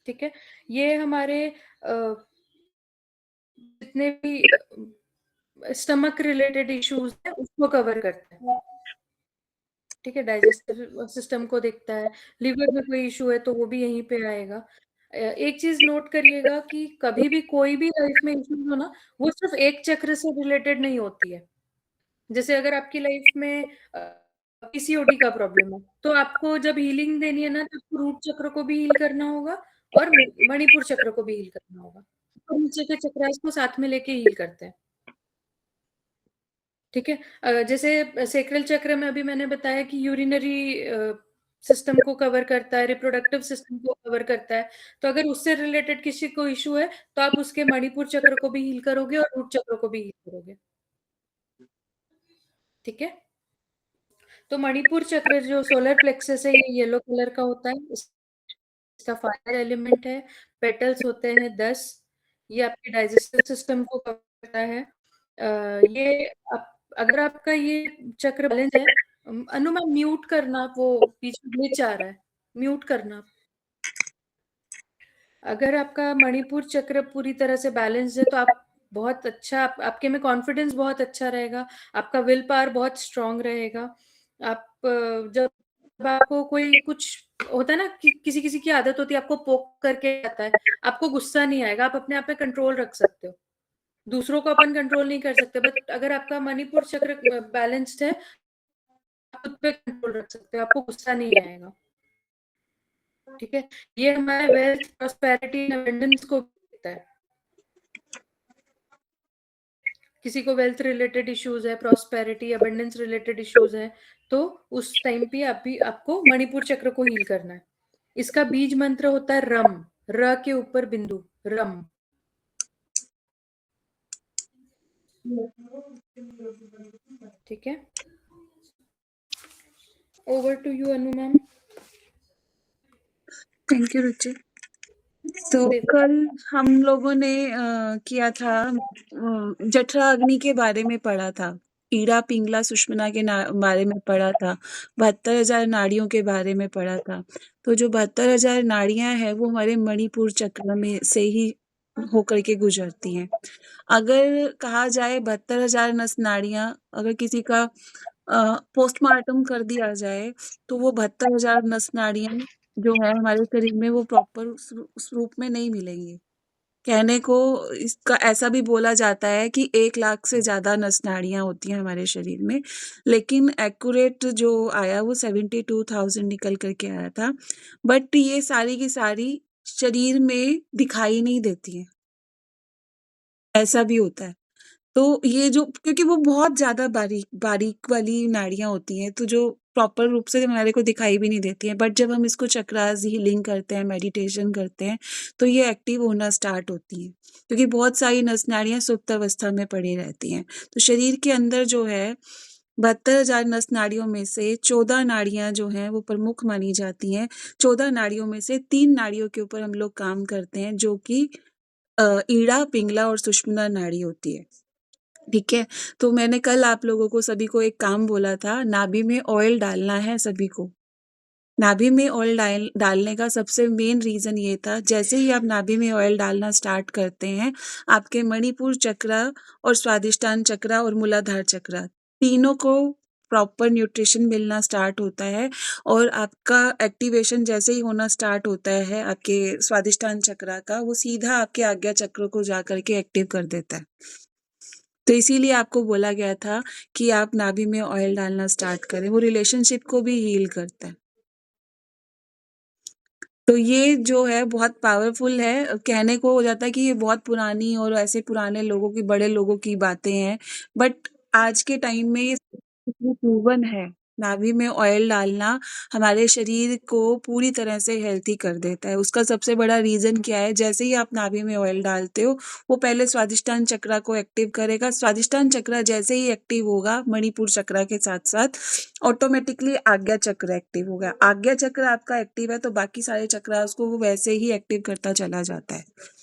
ठीक है, ये हमारे जितने भी स्टमक रिलेटेड इश्यूज है उसको कवर करता है। ठीक है, डाइजेस्टिव सिस्टम को देखता है। लिवर में कोई इशू है तो वो भी यहीं पे आएगा। एक चीज नोट करिएगा कि कभी भी कोई भी लाइफ में इश्यूज हो ना, वो सिर्फ एक चक्र से रिलेटेड नहीं होती है। जैसे अगर आपकी लाइफ में पीसीओडी का प्रॉब्लम है तो आपको जब हीलिंग देनी है ना, तो आपको रूट चक्र को भी हील करना होगा और मणिपुर चक्र को भी हील करना होगा। तो नीचे के चक्रास को साथ में लेके हील करते हैं। ठीक है, जैसे सेक्रल चक्र में अभी मैंने बताया कि यूरिनरी सिस्टम को कवर करता है, रिप्रोडक्टिव सिस्टम को कवर करता है। तो अगर उससे रिलेटेड किसी को इशू है तो आप उसके मणिपुर चक्र को भी हील करोगे और रूट चक्र को भी हील करोगे। ठीक है, तो मणिपुर चक्र जो सोलर प्लेक्सस है ये येलो कलर का होता है। इसका फायर एलिमेंट है। पेटल्स होते हैं 10। ये आपके डाइजेस्टिव सिस्टम को कवर करता है। ये अगर आपका ये चक्र बैलेंस है, अनुमान म्यूट करना, वो पीछे ग्लिच आ रहा है, म्यूट करना। अगर आपका मणिपुर चक्र पूरी तरह से बैलेंस है तो आप बहुत अच्छा, आपके में कॉन्फिडेंस बहुत अच्छा रहेगा। आपका विल पावर बहुत स्ट्रांग रहेगा। आप जब आपको कोई कुछ होता है ना कि किसी किसी की आदत होती है आपको पोक करके आता है, आपको गुस्सा नहीं आएगा, आप अपने आप पे कंट्रोल रख सकते हो। दूसरों को अपन कंट्रोल नहीं कर सकते, बट अगर आपका मणिपुर चक्र बैलेंस्ड है, आप खुद पे कंट्रोल रख सकते हो, आपको गुस्सा नहीं आएगा। ठीक है, ये हमारे वेल्थ, प्रॉस्पेरिटी, अबंडेंस को देता है। किसी को वेल्थ रिलेटेड इश्यूज है, प्रॉस्पेरिटी, अबंडेंस रिलेटेड इश्यूज है, तो उस टाइम पे आपको मणिपुर चक्र को हील करना है। इसका बीज मंत्र होता है रम, र के ऊपर बिंदु, रम। ठीक है, over to you Anu ma'am. Thank you Ruchi. तो कल हम लोगों ने किया था, जठरा अग्नि के बारे में पढ़ा था, ईड़ा पिंगला सुषुम्ना के बारे में पढ़ा था, 72,000 नाड़ियों के बारे में पढ़ा था। तो जो 72,000 नाड़ियां हैं वो हमारे मणिपुर चक्र में से ही होकर के गुजरती हैं। अगर कहा जाए 72,000 नस नाड़ियां अगर किसी का पोस्टमार्टम कर दिया जाए तो वो 72,000 नस नाड़ियां जो है हमारे शरीर में वो प्रॉपर उस रूप में नहीं मिलेंगी। कहने को इसका ऐसा भी बोला जाता है कि 1 लाख से ज्यादा नस नाड़ियां होती हैं हमारे शरीर में, लेकिन एक्यूरेट जो आया वो 72,000 निकल करके आया था। बट ये सारी की सारी शरीर में दिखाई नहीं देती हैं, ऐसा भी होता है। तो ये जो, क्योंकि वो बहुत ज्यादा बारीक बारीक वाली नाड़ियां होती हैं, तो जो प्रॉपर रूप से हमारे को दिखाई भी नहीं देती हैं, बट जब हम इसको चक्रास हीलिंग करते हैं, मेडिटेशन करते हैं, तो ये एक्टिव होना स्टार्ट होती हैं, क्योंकि बहुत सारी नस नाड़ियां सुप्त अवस्था में पड़ी रहती हैं। तो शरीर के अंदर जो है 72,000 नस नाड़ियों में से 14 नाड़ियां जो हैं वो प्रमुख मानी जाती हैं। 14 नाड़ियों में से 3 नाड़ियों के ऊपर हम लोग काम करते हैं, जो कि ईड़ा, पिंगला और सुषुम्ना नाड़ी होती है। ठीक है, तो मैंने कल आप लोगों को सभी को एक काम बोला था, नाभि में ऑयल डालना है सभी को। नाभि में ऑयल डालने का सबसे मेन रीजन ये था, जैसे ही आप नाभि में ऑयल डालना स्टार्ट करते हैं, आपके मणिपुर चक्र और स्वादिष्टान चक्र और मूलाधार चक्र तीनों को प्रॉपर न्यूट्रिशन मिलना स्टार्ट होता है और आपका एक्टिवेशन जैसे ही होना स्टार्ट होता है आपके स्वादिष्टान चक्रा का, वो सीधा आपके आज्ञा चक्र को जा करके एक्टिव कर देता है। तो इसीलिए आपको बोला गया था कि आप नाभि में ऑयल डालना स्टार्ट करें, वो रिलेशनशिप को भी हील करता है। तो ये जो है बहुत पावरफुल है। कहने को हो जाता है कि ये बहुत पुरानी और ऐसे पुराने लोगों की, बड़े लोगों की बातें हैं, बट आज के टाइम में ये प्रूवन है। नाभि में ऑयल डालना हमारे शरीर को पूरी तरह से हेल्थी कर देता है। उसका सबसे बड़ा रीजन क्या है? जैसे ही आप नाभि में ऑयल डालते हो, वो पहले स्वादिष्टान चक्रा को एक्टिव करेगा। स्वादिष्टान चक्रा जैसे ही एक्टिव होगा, मणिपुर चक्रा के साथ साथ ऑटोमेटिकली आज्ञा चक्र एक्टिव होगा। आज्ञा चक्र आपका एक्टिव है तो बाकी सारे चक्रास को वो वैसे ही एक्टिव करता चला जाता है।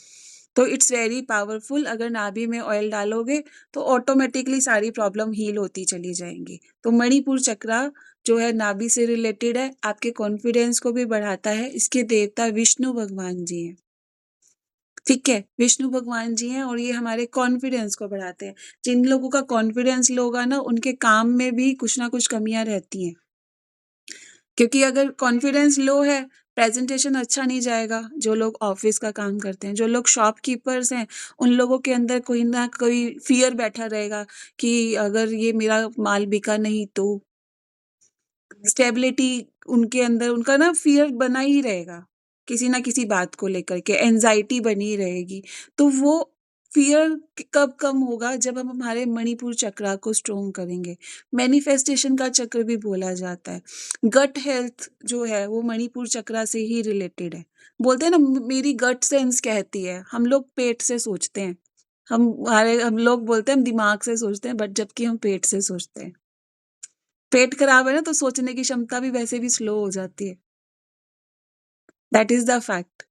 तो इट्स वेरी पावरफुल। अगर नाभि में ऑयल डालोगे तो ऑटोमेटिकली सारी प्रॉब्लम हील होती चली जाएंगी। तो मणिपुर चक्रा जो है नाभि से रिलेटेड है, आपके कॉन्फिडेंस को भी बढ़ाता है। इसके देवता विष्णु भगवान जी हैं, ठीक है, विष्णु भगवान जी हैं और ये हमारे कॉन्फिडेंस को बढ़ाते हैं। जिन लोगों का कॉन्फिडेंस लो होगा ना, उनके काम में भी कुछ ना कुछ कमियां रहती हैं, क्योंकि अगर कॉन्फिडेंस लो है, प्रेजेंटेशन अच्छा नहीं जाएगा। जो लोग ऑफिस का काम करते हैं, जो लोग शॉपकीपर्स हैं, उन लोगों के अंदर कोई ना कोई फियर बैठा रहेगा कि अगर ये मेरा माल बिका नहीं तो। स्टेबिलिटी उनके अंदर, उनका ना फियर बना ही रहेगा किसी ना किसी बात को लेकर के, एंजाइटी बनी रहेगी। तो वो फियर कब कम होगा? जब हम हमारे मणिपुर चक्रा को स्ट्रोंग करेंगे। मैनिफेस्टेशन का चक्र भी बोला जाता है। गट हेल्थ जो है वो मणिपुर चक्रा से ही रिलेटेड है। बोलते हैं ना, मेरी गट सेंस कहती है। हम लोग पेट से सोचते हैं, हम लोग बोलते हैं हम दिमाग से सोचते हैं, बट जबकि हम पेट से सोचते हैं। पेट खराब है ना, तो सोचने की क्षमता भी वैसे भी स्लो हो जाती है। That is the fact.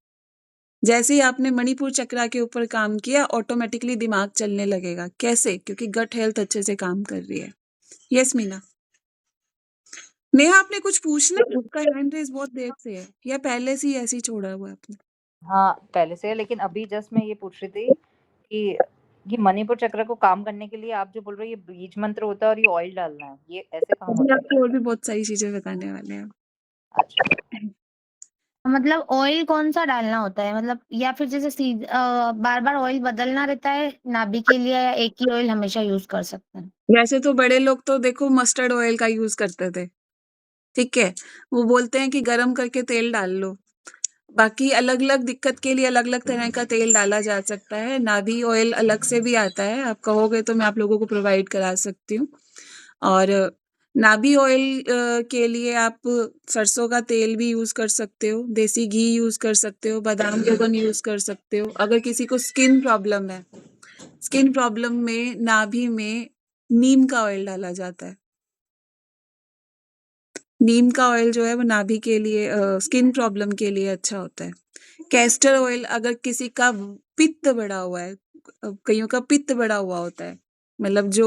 जैसे ही आपने मणिपुर चक्रा के ऊपर काम किया, ऑटोमेटिकली दिमाग चलने लगेगा। कैसे? क्योंकि गट हेल्थ अच्छे से काम कर रही है। यस मीना। नेहा, आपने कुछ पूछना है? आपका हैंड रेज बहुत देर से है, या पहले से ही ऐसे ही छोड़ा हुआ है आपने? हाँ, पहले से है, लेकिन अभी जस्ट मैं ये पूछ रही थी कि ये मणिपुर चक्र को काम करने के लिए आप जो बोल रहे हो ये बीज मंत्र होता है और ये ऑयल डालना है, ये ऐसे काम अभी होता है? आपको और भी बहुत सारी चीजें बताने वाले हैं। अच्छा, मतलब ऑयल कौन सा डालना होता है? मतलब या फिर जैसे बार बार ऑयल बदलना रहता है नाभि के लिए, या एक ही ऑयल हमेशा यूज कर सकते हैं? वैसे तो बड़े लोग तो देखो मस्टर्ड ऑयल का यूज करते थे, ठीक है। वो बोलते हैं कि गरम करके तेल डाल लो। बाकी अलग अलग दिक्कत के लिए अलग अलग तरह का तेल डाला जा सकता है। नाभि ऑयल अलग से भी आता है, आप कहोगे तो मैं आप लोगों को प्रोवाइड करा सकती हूँ। और नाभि ऑयल के लिए आप सरसों का तेल भी यूज कर सकते हो, देसी घी यूज कर सकते हो, बादाम रोगन यूज कर सकते हो। अगर किसी को स्किन प्रॉब्लम है, स्किन प्रॉब्लम में नाभि में नीम का ऑयल डाला जाता है। नीम का ऑयल जो है वो नाभि के लिए, स्किन प्रॉब्लम के लिए अच्छा होता है। कैस्टर ऑयल, अगर किसी का पित्त बढ़ा हुआ है, कईयों का पित्त बढ़ा हुआ होता है, मतलब जो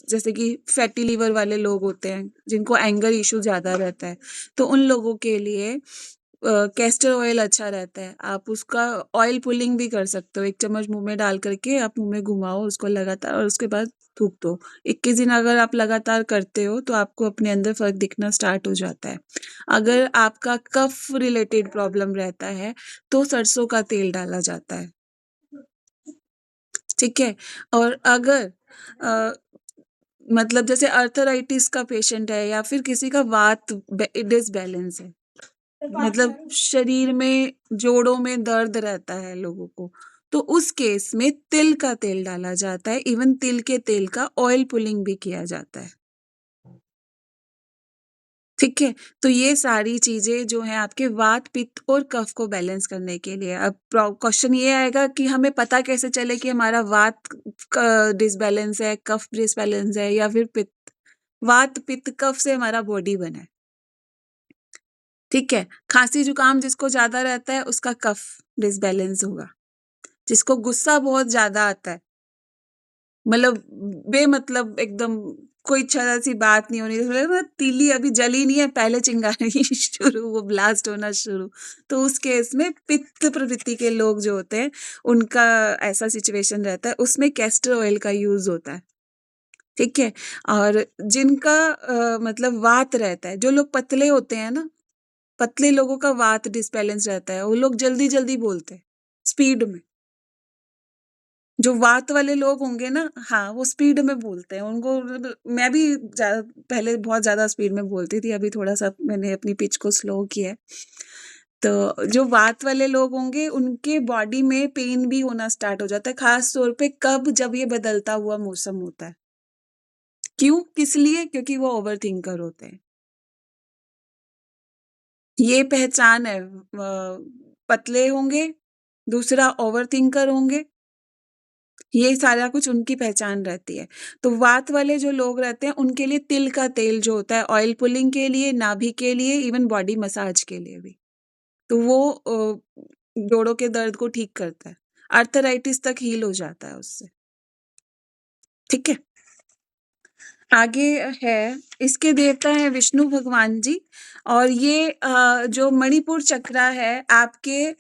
जैसे कि फैटी लीवर वाले लोग होते हैं, जिनको एंगर इशू ज्यादा रहता है, तो उन लोगों के लिए कैस्टर ऑयल अच्छा रहता है। आप उसका ऑयल पुलिंग भी कर सकते हो। 1 चम्मच मुंह में डाल करके आप मुंह में घुमाओ उसको लगातार, और उसके बाद थूक दो। 21 दिन अगर आप लगातार करते हो तो आपको अपने अंदर फर्क दिखना स्टार्ट हो जाता है। अगर आपका कफ रिलेटेड प्रॉब्लम रहता है तो सरसों का तेल डाला जाता है, ठीक है। और अगर मतलब जैसे अर्थराइटिस का पेशेंट है, या फिर किसी का वात डिसबैलेंस है, मतलब शरीर में जोड़ों में दर्द रहता है लोगों को, तो उस केस में तिल का तेल डाला जाता है। इवन तिल के तेल का ऑयल पुलिंग भी किया जाता है, ठीक है। तो ये सारी चीजें जो हैं आपके वात पित्त और कफ को बैलेंस करने के लिए। अब क्वेश्चन ये आएगा कि हमें पता कैसे चले कि हमारा वात डिसबैलेंस है, कफ डिसबैलेंस है, या फिर पित्त। वात पित्त कफ से हमारा बॉडी बना है, ठीक है। खांसी जुकाम जिसको ज्यादा रहता है उसका कफ डिसबैलेंस होगा। जिसको गुस्सा बहुत ज्यादा आता है, मतलब बेमतलब एकदम कोई छरा सी बात नहीं होनी, तीली अभी जली नहीं है, पहले चिंगारी शुरू, वो ब्लास्ट होना शुरू। तो उस केस में पित्त प्रवृत्ति के लोग जो होते हैं, उनका ऐसा सिचुएशन रहता है, उसमें कैस्टर ऑयल का यूज होता है, ठीक है? और जिनका मतलब वात रहता है, जो लोग पतले होते हैं ना, पतले लोगों का वात डिसबैलेंस रहता है, वो लोग जल्दी-जल्दी बोलते हैं, स्पीड में। जो वात वाले लोग होंगे ना, हाँ, वो स्पीड में बोलते हैं। उनको मैं भी पहले बहुत ज़्यादा स्पीड में बोलती थी, अभी थोड़ा-सा मैंने अपनी पिच को स्लो किया है। तो जो वात वाले लोग होंगे, उनके बॉडी में पेन भी होना स्टार्ट हो जाता है, ख़ास तौर पे कब? जब ये बदलता हुआ मौसम होता है। क्यों? किस लिए? क्योंकि वो ओवरथिंकर होते हैं। ये पहचान है पतले होंगे, दूसरा ओवरथिंकर होंगे, ये सारा कुछ उनकी पहचान रहती है। तो वात वाले जो लोग रहते हैं, उनके लिए तिल का तेल जो होता है, ऑयल पुलिंग के लिए, नाभि के लिए, इवन बॉडी मसाज के लिए भी। तो वो जोड़ों के दर्द को ठीक करता है। आर्थराइटिस तक हील हो जाता है उससे। ठीक है? आगे है, इसके देवता हैं विष्णु भगवान जी और ये जो मणिपुर चक्रा है, आपके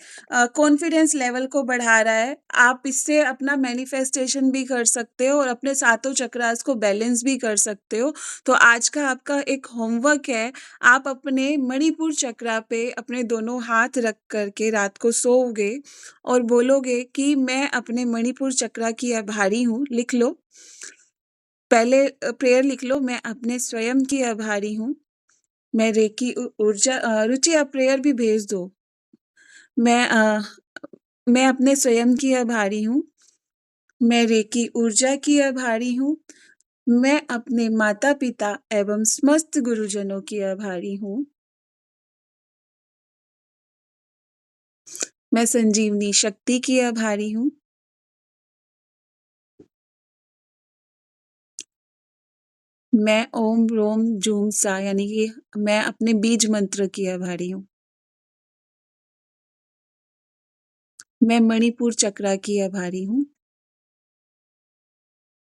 कॉन्फिडेंस लेवल को बढ़ा रहा है। आप इससे अपना मैनिफेस्टेशन भी कर सकते हो और अपने सातों चक्रास को बैलेंस भी कर सकते हो। तो आज का आपका एक होमवर्क है, आप अपने मणिपुर चक्रा पे अपने दोनों हाथ रख कर के रात को सोओगे और बोलोगे कि मैं अपने मणिपुर चक्रा की आभारी हूँ। लिख लो। पहले प्रेयर लिख लो, मैं अपने स्वयं की आभारी हूँ। मैं रेकी ऊर्जा रुचि आप प्रेयर भी भेज दो। मैं अपने स्वयं की आभारी हूँ। मैं रेकी ऊर्जा की आभारी हूँ। मैं अपने माता-पिता एवं समस्त गुरुजनों की आभारी हूँ। मैं संजीवनी शक्ति की आभारी हूँ। मैं ओम रोम जूम सा यानी कि मैं अपने बीज मंत्र की आभारी हूँ। मैं मणिपुर चक्रा की आभारी हूँ।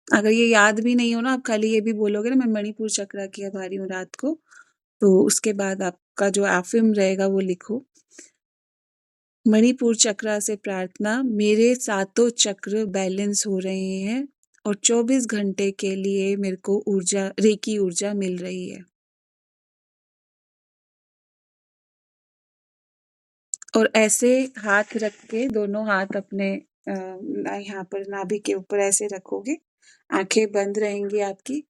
अगर ये याद भी नहीं हो ना, आप खाली ये भी बोलोगे ना, मैं मणिपुर चक्रा की आभारी हूँ रात को, तो उसके बाद आपका जो एफएम रहेगा वो लिखो। मणिपुर चक्रा से प्रार्थना, मेरे सातों चक्र बैलेंस हो रहे हैं और 24 घंटे के लिए मेरे को ऊर्जा, रेकी ऊर्जा मिल रही है। और ऐसे हाथ रख के, दोनों हाथ अपने यहाँ पर नाभि के ऊपर ऐसे रखोगे, आंखें बंद रहेंगी आपकी।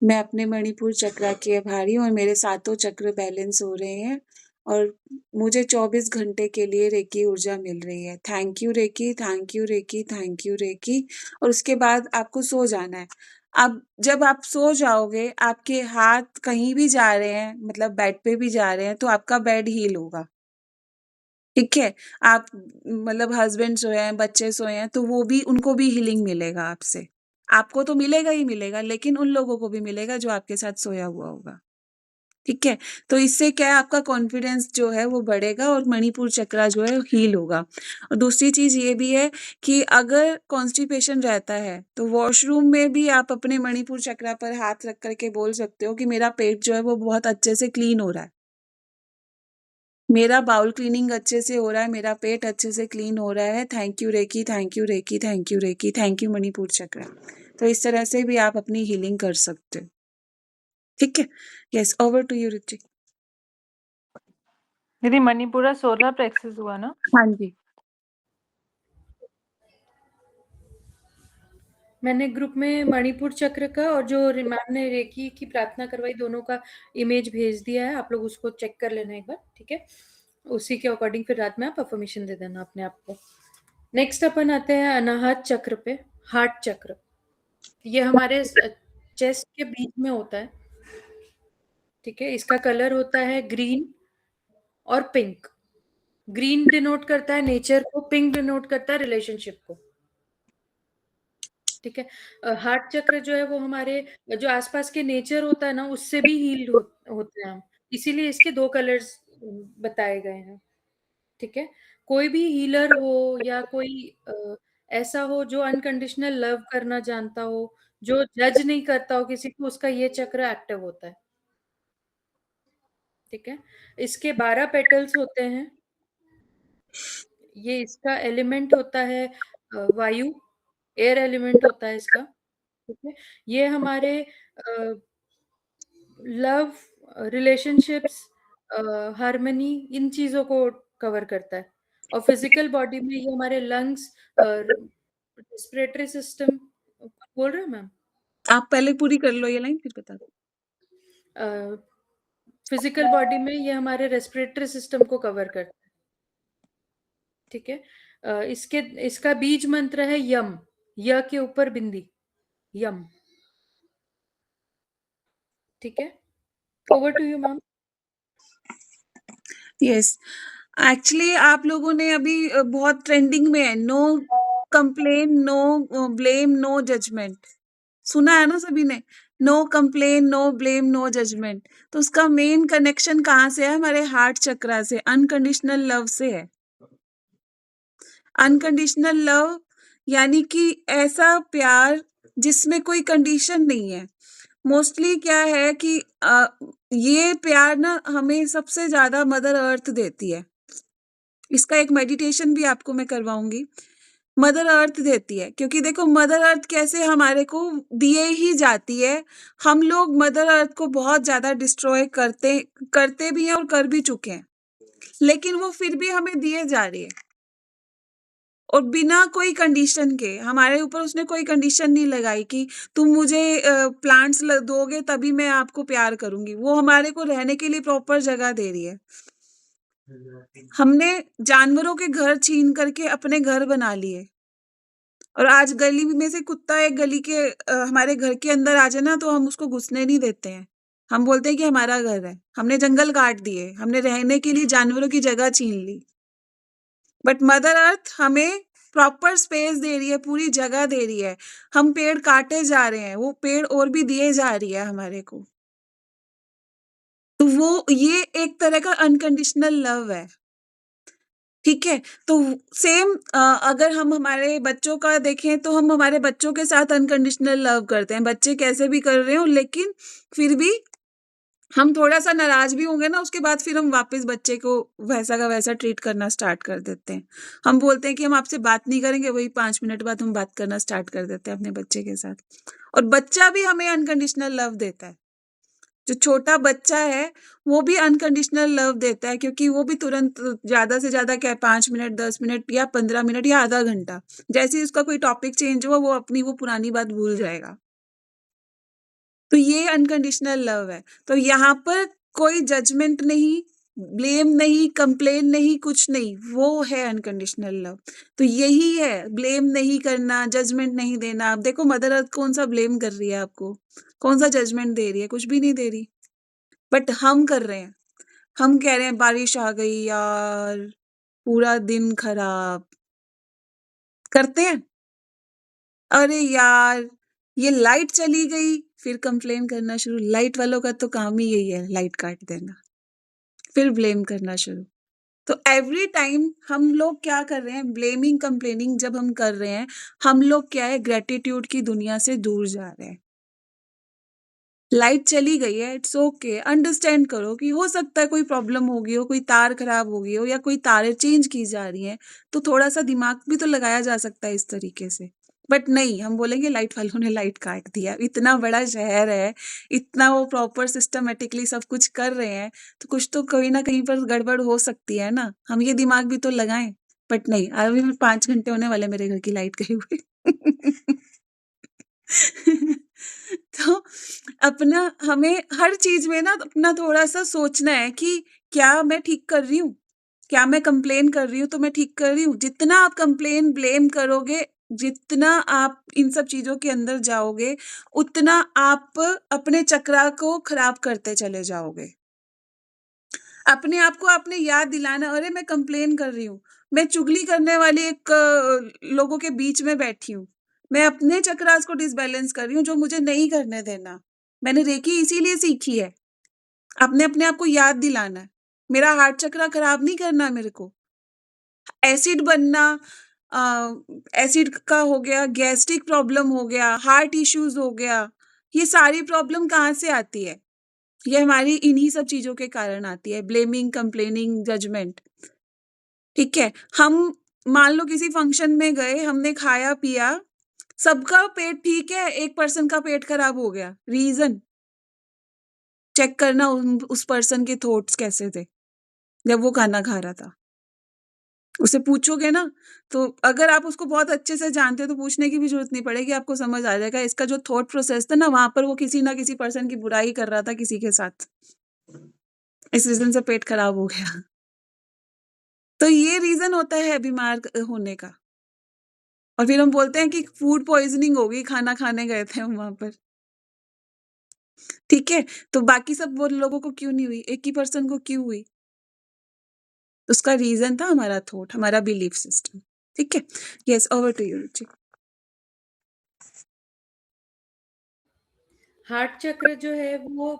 मैं अपने मणिपुर चक्रा की आभारी हूँ और मेरे सातों चक्र बैलेंस हो रहे हैं और मुझे 24 घंटे के लिए रेकी ऊर्जा मिल रही है। Thank you reiki, thank you reiki, thank you reiki. और उसके बाद आपको सो जाना है। अब जब आप सो जाओगे, आपके हाथ कहीं भी जा रहे हैं, मतलब बेड पे भी जा रहे हैं, तो आपका बेड हील होगा। ठीक है? आप मतलब हस्बैंड सोए हैं, बच्चे सोए हैं, तो वो भी, उनको भी हीलिंग मिलेगा आपसे। आपको तो मिलेगा ही मिलेगा, लेकिन उन लोगों को भी मिलेगा जो आपके साथ सोया हुआ होगा। ठीक है? तो इससे क्या है, आपका कॉन्फिडेंस जो है वो बढ़ेगा और मणिपुर चक्रा जो है हील होगा। और दूसरी चीज़ ये भी है कि अगर कॉन्स्टिपेशन रहता है, तो वॉशरूम में भी आप अपने मणिपुर चक्रा पर हाथ रख कर के बोल सकते हो कि मेरा पेट जो है वो बहुत अच्छे से क्लीन हो रहा है। मेरा बाउल क्लीनिंग अच्छे से हो रहा है, मेरा पेट अच्छे से क्लीन हो रहा है। Thank you reiki, thank you reiki, thank you reiki, thank you Manipur chakra. तो इस तरह से भी आप अपनी हीलिंग कर सकते हो। ठीक है? यस, ओवर टू यू रुचि। दीदी मणिपुरा सोलर प्लेक्सस हुआ ना? हाँ जी। मैंने ग्रुप में मणिपुर चक्र का और जो मैम ने रेकी की प्रार्थना करवाई, दोनों का इमेज भेज दिया है। आप लोग उसको चेक कर लेना एक बार, ठीक है? उसी के अकॉर्डिंग फिर रात में आप अफर्मेशन दे देना अपने आप को। नेक्स्ट अपन आते हैं अनाहत चक्र पे, हार्ट चक्र। ये हमारे चेस्ट के बीच में होता है। ठीक है? इसका कलर होता है ग्रीन और पिंक। ग्रीन डिनोट करता है नेचर को, पिंक डिनोट करता है रिलेशनशिप को। ठीक है? हार्ट चक्र जो है वो हमारे जो आसपास के नेचर होता है ना, उससे भी हील होते हैं हम। इसीलिए इसके 2 कलर्स बताए गए हैं। ठीक है? कोई भी हीलर हो या कोई ऐसा हो जो अनकंडीशनल लव करना जानता हो, जो जज नहीं करता हो किसी को, उसका ये चक्र एक्टिव होता है। ठीक है? इसके 12 पेटल्स होते हैं। ये इसका एलिमेंट होता है वायु, एयर एलिमेंट होता है इसका। ठीक है? ये हमारे लव, रिलेशनशिप्स, हार्मनी, इन चीज़ों को कवर करता है। और फिज़िकल बॉडी में ये हमारे लंग्स, रेस्पिरेटरी सिस्टम, बोल रहे हो मैम? आप पहले पूरी कर लो ये लाइन फिर बता दो। फिजिकल बॉडी में ये हमारे रेस्पिरेटरी सिस्टम को कवर करता है। ठीक है? इसका बीज मंत्र है यम, य के ऊपर बिंदी, यम। ठीक है? Over to you ma'am. Yes, actually आप लोगों ने अभी बहुत ट्रेंडिंग में है, no complain, no blame, no judgement. सुना है ना सभी ने? No complain, no blame, no judgement. तो उसका मेन कनेक्शन कहाँ से है? हमारे हार्ट चक्रा से, अनकंडीशनल लव से है। अनकंडीशनल लव यानी कि ऐसा प्यार जिसमें कोई कंडीशन नहीं है। मोस्टली क्या है कि ये प्यार ना हमें सबसे ज़्यादा मदर अर्थ देती है। इसका एक मेडिटेशन भी आपको मैं करवाऊँगी। मदर अर्थ देती है, क्योंकि देखो मदर अर्थ कैसे हमारे को दिए ही जाती है। हम लोग मदर अर्थ को बहुत ज़्यादा डिस्ट्रॉय करते भी हैं और कर भी चुके हैं। लेकिन वो फिर भी हमें दिए जा रही है। और बिना कोई कंडीशन के, हमारे ऊपर उसने कोई कंडीशन नहीं लगाई कि तुम मुझे प्लांट्स दोगे तभी मैं आपको प्यार करूंगी। वो हमारे को रहने के लिए प्रॉपर जगह दे रही है। हमने जानवरों के घर छीन करके अपने घर बना लिए। और आज गली में से कुत्ता एक गली के हमारे घर के अंदर आ जाए ना, तो हम उसको घुसने नहीं देते हैं। हम बोलते हैं कि हमारा घर है। हमने जंगल काट दिए, हमने रहने के लिए जानवरों की जगह छीन ली। बट मदर अर्थ हमें प्रॉपर स्पेस दे रही है, पूरी जगह दे रही है। हम पेड़ काटे जा रहे हैं, वो पेड़ और भी दिए जा रही है हमारे को। तो वो ये एक तरह का अनकंडीशनल लव है। ठीक है? तो सेम अगर हम हमारे बच्चों का देखें तो हम हमारे बच्चों के साथ अनकंडीशनल लव करते हैं। बच्चे कैसे भी कर रहे हो, लेकिन फिर भी हम थोड़ा-सा नाराज़ भी होंगे ना, उसके बाद फिर हम वापस बच्चे को वैसा का वैसा ट्रीट करना स्टार्ट कर देते हैं। हम बोलते हैं कि हम आपसे बात नहीं करेंगे, वही 5 मिनट बाद हम बात करना स्टार्ट कर देते हैं अपने बच्चे के साथ। और बच्चा भी हमें अनकंडीशनल लव देता है। जो छोटा बच्चा है, वो भी अनकंडीशनल लव देता है, क्योंकि वो भी तुरंत ज़्यादा से ज़्यादा क्या 5 मिनट, 10 मिनट या 15 मिनट या आधा घंटा, जैसे ही उसका कोई टॉपिक चेंज हुआ, वो अपनी वो पुरानी बात भूल जाएगा। तो ये अनकंडीशनल लव है। तो यहाँ पर कोई जजमेंट नहीं, ब्लेम नहीं, कंप्लेन नहीं, कुछ नहीं, वो है अनकंडीशनल लव। तो यही है, ब्लेम नहीं करना, जजमेंट नहीं देना। अब देखो मदर अर्थ कौन-सा ब्लेम कर रही है आपको? कौन-सा जजमेंट दे रही है? कुछ भी नहीं दे रही। बट हम कर रहे हैं। हम कह रहे हैं बारिश आ गई यार, पूरा दिन खराब। करते हैं? अरे यार, ये लाइट चली गई, फिर कंप्लेन करना शुरू। लाइट वालों का तो काम ही यही है, लाइट काट देना। फिर ब्लेम करना शुरू। तो एवरी टाइम हम लोग क्या कर रहे हैं, ब्लेमिंग, कंप्लेनिंग जब हम कर रहे हैं, हम लोग क्या है, ग्रैटिट्यूड की दुनिया से दूर जा रहे हैं। लाइट चली गई है, इट्स ओके, अंडरस्टैंड करो कि हो सकता है कोई प्रॉब्लम हो गई हो, कोई तार खराब हो गई हो या कोई तारें चेंज की जा रही हैं, तो थोड़ा-सा दिमाग भी तो लगाया जा सकता है इस तरीके से। बट नहीं, हम बोलेंगे लाइट वालों ने लाइट काट दिया। इतना बड़ा शहर है, इतना वो प्रॉपर सिस्टमैटिकली सब कुछ कर रहे हैं, तो कुछ तो कहीं न कहीं पर गड़बड़ हो सकती है ना, हम ये दिमाग भी तो लगाएँ। बट नहीं, अभी भी 5 घंटे होने वाले मेरे घर की लाइट गई हुए। तो अपना हमें हर चीज़ में ना अपना थोड़ा-सा सोचना है कि क्या मैं ठीक कर रही हूँ? क्या मैं कंप्लेन कर रही हूँ तो मैं ठीक कर रही हूँ? जितना आप कंप्लेन, ब्लेम करोगे, जितना आप इन सब चीज़ों के अंदर जाओगे, उतना आप अपने चक्रा को खराब करते चले जाओगे। अपने आप को आपने याद दिलाना, अरे मैं कंप्लेन कर रही हूँ, मैं चुगली करने वाली एक लोगों के बीच में बैठी हूँ। मैं अपने चक्रास को डिसबैलेंस कर रही हूँ, जो मुझे नहीं करने देना। मैंने रेकी इसीलिए सीखी है। आपने अपने आप को याद दिलाना है। मेरा हार्ट चक्रा खराब नहीं करना मेरे को। एसिड बनना, अ, एसिड का हो गया, गैस्ट्रिक प्रॉब्लम हो गया, हार्ट इश्यूज़ हो गया, ये सारी प्रॉब्लम कहाँ से आती है? ये हमारी इन्हीं सब चीज़ों के कारण आती है, ब्लेमिंग, कंप्लेनिंग, जजमेंट। ठीक है? हम मान लो किसी फंक्शन में गए, हमने खाया-पिया, सबका पेट ठीक है, एक पर्सन का पेट खराब हो गया, रीज़न? चेक करना उस पर्सन के थॉट्स कैसे थे, जब वो खाना खा रहा था। उससे पूछोगे ना, तो अगर आप उसको बहुत अच्छे से जानते हो तो पूछने की भी ज़रूरत नहीं पड़ेगी, आपको समझ आ जाएगा इसका जो थॉट प्रोसेस था ना, वहाँ पर वो किसी ना किसी पर्सन की बुराई कर रहा था किसी के साथ। इस रीज़न से पेट खराब हो गया। तो ये रीज़न होता है बीमार होने का। और फिर हम बोलते हैं कि फूड पॉइज़निंग हो गई, खाना खाने गए थे हम वहाँ पर। ठीक है? तो बाकी सब वो लोगों को क्यों नहीं हुई? एक ही पर्सन को क्यों हुई? उसका रीज़न था हमारा थॉट, हमारा बिलीफ सिस्टम। ठीक है? Yes, over to you Ruchi. Heart चक्र जो है वो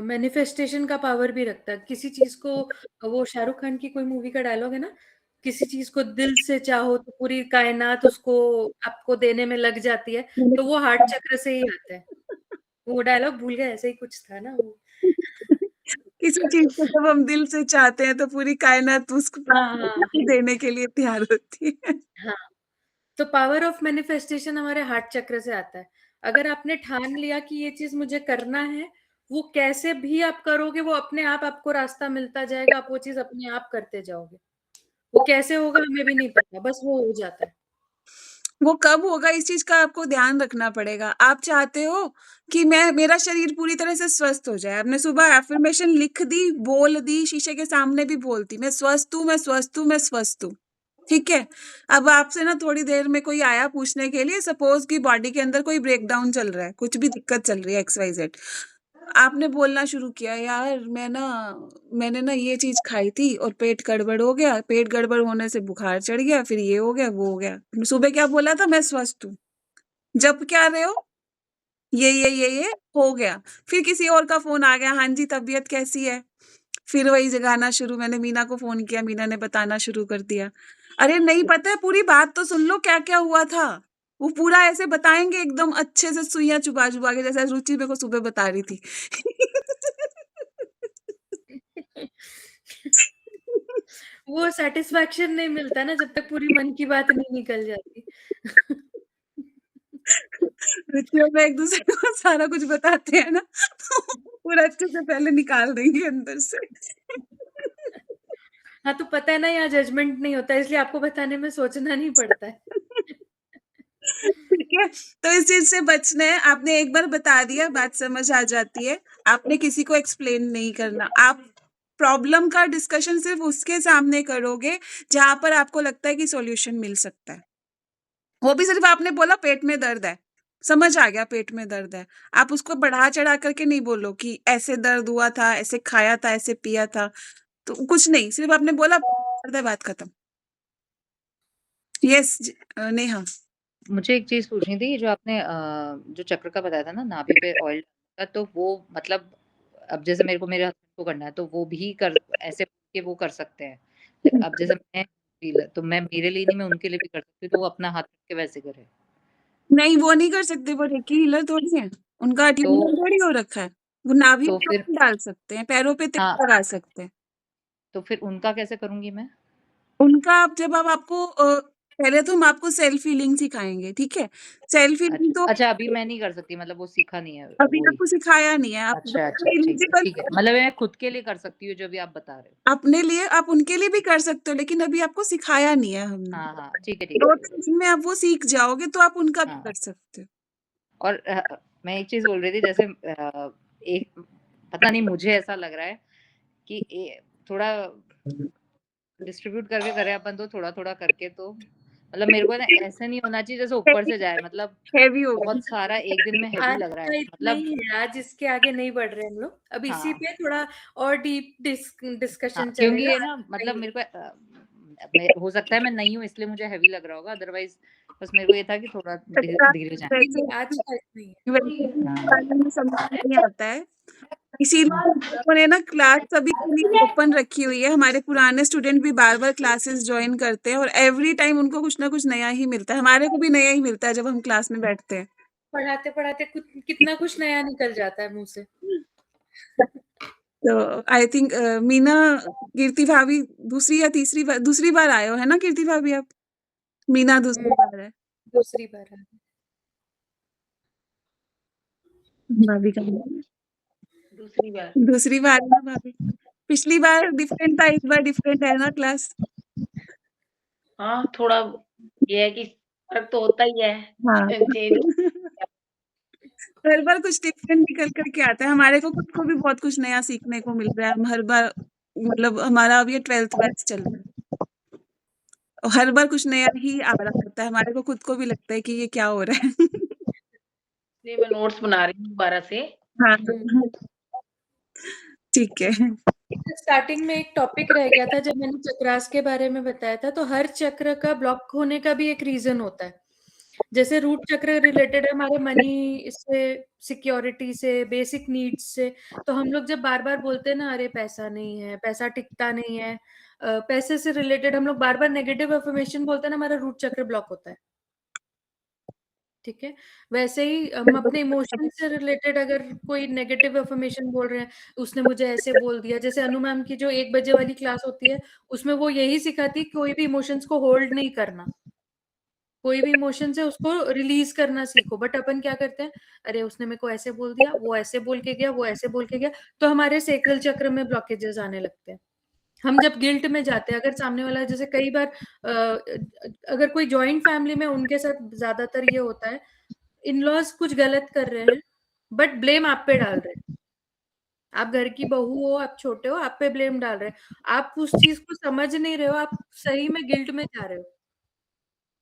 मैनिफेस्टेशन का पावर भी रखता है। किसी चीज को, वो शाहरुख खान की कोई मूवी का डायलॉग है ना, किसी चीज को दिल से चाहो तो पूरी कायनात उसको आपको देने में लग जाती है, तो वो हार्ट चक्र से ही आता है। वो डायलॉग भूल गए, ऐसे ही कुछ था ना वो। किसी चीज़ को जब हम दिल से चाहते हैं तो पूरी कायनात उसको हाँ देने के लिए तैयार होती है। हाँ। तो पावर ऑफ मैनिफेस्टेशन हमारे हार्ट चक्र से आता है। अगर आपने ठान लिया कि ये चीज मुझे करना है, वो कैसे भी आप करोगे, वो अपने आप आपको रास्ता मिलता जाएगा, आप वो चीज अपने आप करते जाओगे। वो कैसे होगा हमें भी नहीं पता, बस वो हो जाता है। वो कब होगा इस चीज़ का आपको ध्यान रखना पड़ेगा। आप चाहते हो कि मेरा शरीर पूरी तरह से स्वस्थ हो जाए। आपने सुबह अफ़र्मेशन लिख दी, बोल दी, शीशे के सामने भी बोलती, मैं स्वस्थ हूँ, मैं स्वस्थ हूँ, मैं स्वस्थ हूँ। ठीक है? अब आपसे ना थोड़ी देर में कोई आया पूछने के लिए, सपोज़ कि बॉडी के अंदर कोई ब्रेकडाउन चल रहा है, कुछ भी दिक्कत चल रही है XYZ। आपने बोलना शुरू किया, यार मैंने ना ये चीज़ खाई थी और पेट गड़बड़ हो गया, पेट गड़बड़ होने से बुखार चढ़ गया, फिर ये हो गया, वो हो गया। सुबह क्या बोला था? मैं स्वस्थ हूँ। जप क्या रहे हो? ये हो गया। फिर किसी और का फ़ोन आ गया, हाँ जी, तबीयत कैसी है? फिर वही जगाना शुरू, मैंने मीना को फ़ोन किया, मीना ने बताना शुरू कर दिया। अरे नहीं पता है, पूरी बात तो सुन लो क्या-क्या हुआ था। वो पूरा ऐसे बताएँगे एकदम अच्छे से सुइयाँ चुभा-चुभा के, जैसे रुचि मेरे को सुबह बता रही थी। वो सेटिस्फैक्शन नहीं मिलता ना जब तक पूरी मन की बात नहीं निकल जाती। रुचि और मैं एक-दूसरे को सारा कुछ बताते हैं ना, तो पूरा अच्छे से पहले निकाल देंगे अंदर से। हाँ, तो पता है ना यहाँ जजमेंट नहीं होता, इसलिए आपको बताने में सोचना नहीं पड़ता है। ठीक है? तो इस चीज़ से बचना है, आपने एक बार बता दिया, बात समझ आ जाती है। आपने किसी को एक्सप्लेन नहीं करना। आप प्रॉब्लम का डिस्कशन सिर्फ़ उसके सामने करोगे, जहाँ पर आपको लगता है कि सॉल्यूशन मिल सकता है। वो भी सिर्फ़ आपने बोला पेट में दर्द है, समझ आ गया पेट में दर्द है। आप उसको बढ़ा-चढ़ा करके नहीं बोलो कि ऐसे दर्द हुआ था, ऐसे खाया था, ऐसे पिया था। तो कुछ नहीं, सिर्फ़ आपने बोला दर्द है, बात खत्म। येस नेहा। मुझे एक चीज़ पूछनी थी, जो आपने जो चक्र का बताया था ना, नाभि पे ऑयल का, तो वो मतलब अब जैसे मेरे को मेरे हस्बैंड को करना है, तो वो भी कर ऐसे के वो कर सकते हैं। अब जैसे मैं फील तो मैं मेरे लिए नहीं, मैं उनके लिए भी कर सकती हूँ, तो वो अपना हाथ रख के वैसे करे। नहीं, वो नहीं कर सकते, वो रेकी हीलर थोड़ी हैं। उनका तो ट्यूनर थोड़ी हो रखा है। वो नाभि तो पे फिर ऑयल डाल सकते हैं, पैरों पे तेल हाँ, लगा सकते हैं। तो फिर उनका कैसे करूँगी मैं? उनका आप जब अब आपको पहले तो हम आपको सेल्फ हीलिंग सिखाएँगे, ठीक है? सेल्फ हीलिंग तो अच्छा, अभी मैं नहीं कर सकती, मतलब वो सीखा नहीं है अभी वही। आपको सिखाया नहीं है। आप अच्छा, जब अच्छा, ठीक है, एलिजिबल ठीक है। मतलब मैं खुद के लिए कर सकती हूँ, जो भी आप बता रहे हो। अपने लिए आप उनके लिए भी कर सकते हो, लेकिन अभी आपको सिखाया नहीं है हमने। हाँ, हाँ, ठीक है, ठीक है, ठीक है। 2-3 दिन में आप वो सीख जाओगे तो आप उनका भी हाँ, कर सकते हो। और मैं एक चीज़ बोल रही थी, जैसे एक पता नहीं, मुझे ऐसा लग रहा है कि थोड़ा डिस्ट्रीब्यूट करके करें अपन, तो थोड़ा-थोड़ा करके, तो मतलब मेरे को ना ऐसे नहीं होना चाहिए जैसे ऊपर हेवी से जाए, मतलब हेवी हो बहुत गया। सारा एक दिन में हेवी आज लग रहा का है, इतना मतलब ही है, आज इसके आगे नहीं बढ़ रहे हम लोग। अब इसी हाँ, पे थोड़ा और डीप हाँ, डिस्कशन क्योंकि चलेगा। ये आज ना, इतना मतलब ही मेरे को मैं हो सकता है मैं नई हूँ इसलिए मुझे हेवी लग रहा होगा, अदरवाइज़ बस मेरे को ये था कि थोड़ा अच्छा, धीरे जाएँ। नहीं, वैसे आज का इतना ही है। वैसे भी इस हाँ, बारे में समझ नहीं आता है। इसीलिए हम लोगों ने ना क्लास सभी के लिए ओपन रखी हुई है। हमारे पुराने स्टूडेंट भी बार-बार क्लासेस जॉइन करते हैं और एवरी टाइम उनको कुछ ना कुछ नया ही मिलता है। हमारे को भी नया ही मिलता है जब हम क्लास में बैठते हैं। पढ़ाते-पढ़ाते कुछ कितना कुछ नया निकल जाता है मुँह से। तो आई थिंक मीना, कीर्ति भाभी दूसरी बार आए हो, है ना कीर्ति भाभी आप? मीना दूसरी हुँ, बार है। दूसरी बार है। भाभी का नाम। दूसरी बार ना भाभी, पिछली बार डिफरेंट था, इस बार डिफरेंट है ना क्लास। हाँ, थोड़ा ये है कि फर्क तो होता ही है हाँ चेंज। हर बार कुछ डिफरेंट निकल कर के आता है। हमारे को खुद को भी बहुत कुछ नया सीखने को मिल रहा है। हम हर बार मतलब हमारा अब ये 12th बैच चल रहा है और हर बार कुछ नया ही आ रहा होता है। हमारे को खुद को भी लगता है कि ये क्या हो रहा है। इसलिए मैं नोट्स बना रही हूँ दोबारा से। हाँ हम्म। ठीक है। स्टार्टिंग में एक टॉपिक रह गया था जब मैंने चक्रास के बारे में बताया था, तो हर चक्र का ब्लॉक होने का भी एक रीजन होता है। जैसे रूट चक्र रिलेटेड है हमारे मनी से, सिक्योरिटी से, बेसिक नीड्स से। तो हम लोग जब बार बार बोलते हैं ना, अरे पैसा नहीं है, पैसा टिकता नहीं है, पैसे से रिलेटेड हम लोग बार बार नेगेटिव अफर्मेशन बोलते हैं ना, हमारा रूट चक्र ब्लॉक होता है। ठीक है, वैसे ही हम अपने इमोशन से रिलेटेड अगर कोई नेगेटिव अफर्मेशन बोल रहे हैं, उसने मुझे ऐसे बोल दिया। जैसे अनु मैम की जो 1 बजे वाली क्लास होती है, उसमें वो यही सिखाती है कि कोई भी इमोशंस को होल्ड नहीं करना, कोई भी इमोशन से उसको रिलीज करना सीखो। बट अपन क्या करते हैं, अरे उसने मेरे को ऐसे बोल दिया, वो ऐसे बोल के गया, वो ऐसे बोल के गया, तो हमारे सेक्रल चक्र में ब्लॉकेजेस आने लगते हैं। हम जब गिल्ट में जाते हैं, अगर सामने वाला, जैसे कई बार अगर कोई जॉइंट फैमिली में, उनके साथ ज्यादातर ये होता है, इन लॉज कुछ गलत कर रहे हैं बट ब्लेम आप पे डाल रहे हैं। आप घर की बहू हो, आप छोटे हो, आप पे ब्लेम डाल रहे हैं। आप उस चीज को समझ नहीं रहे हो, आप सही में गिल्ट में जा रहे हो।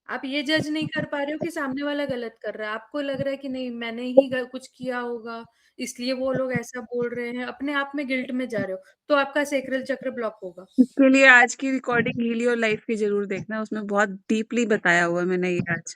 आप ये जज नहीं कर पा रहे हो कि सामने वाला गलत कर रहा है। आपको लग रहा है कि नहीं, मैंने ही कुछ किया होगा, इसलिए वो लोग ऐसा बोल रहे हैं। अपने आप में गिल्ट में जा रहे हो, तो आपका सेक्रल चक्र ब्लॉक होगा। इसके लिए आज की रिकॉर्डिंग हील योर लाइफ की जरूर देखना, उसमें बहुत डीपली बताया हुआ है मैंने ये आज।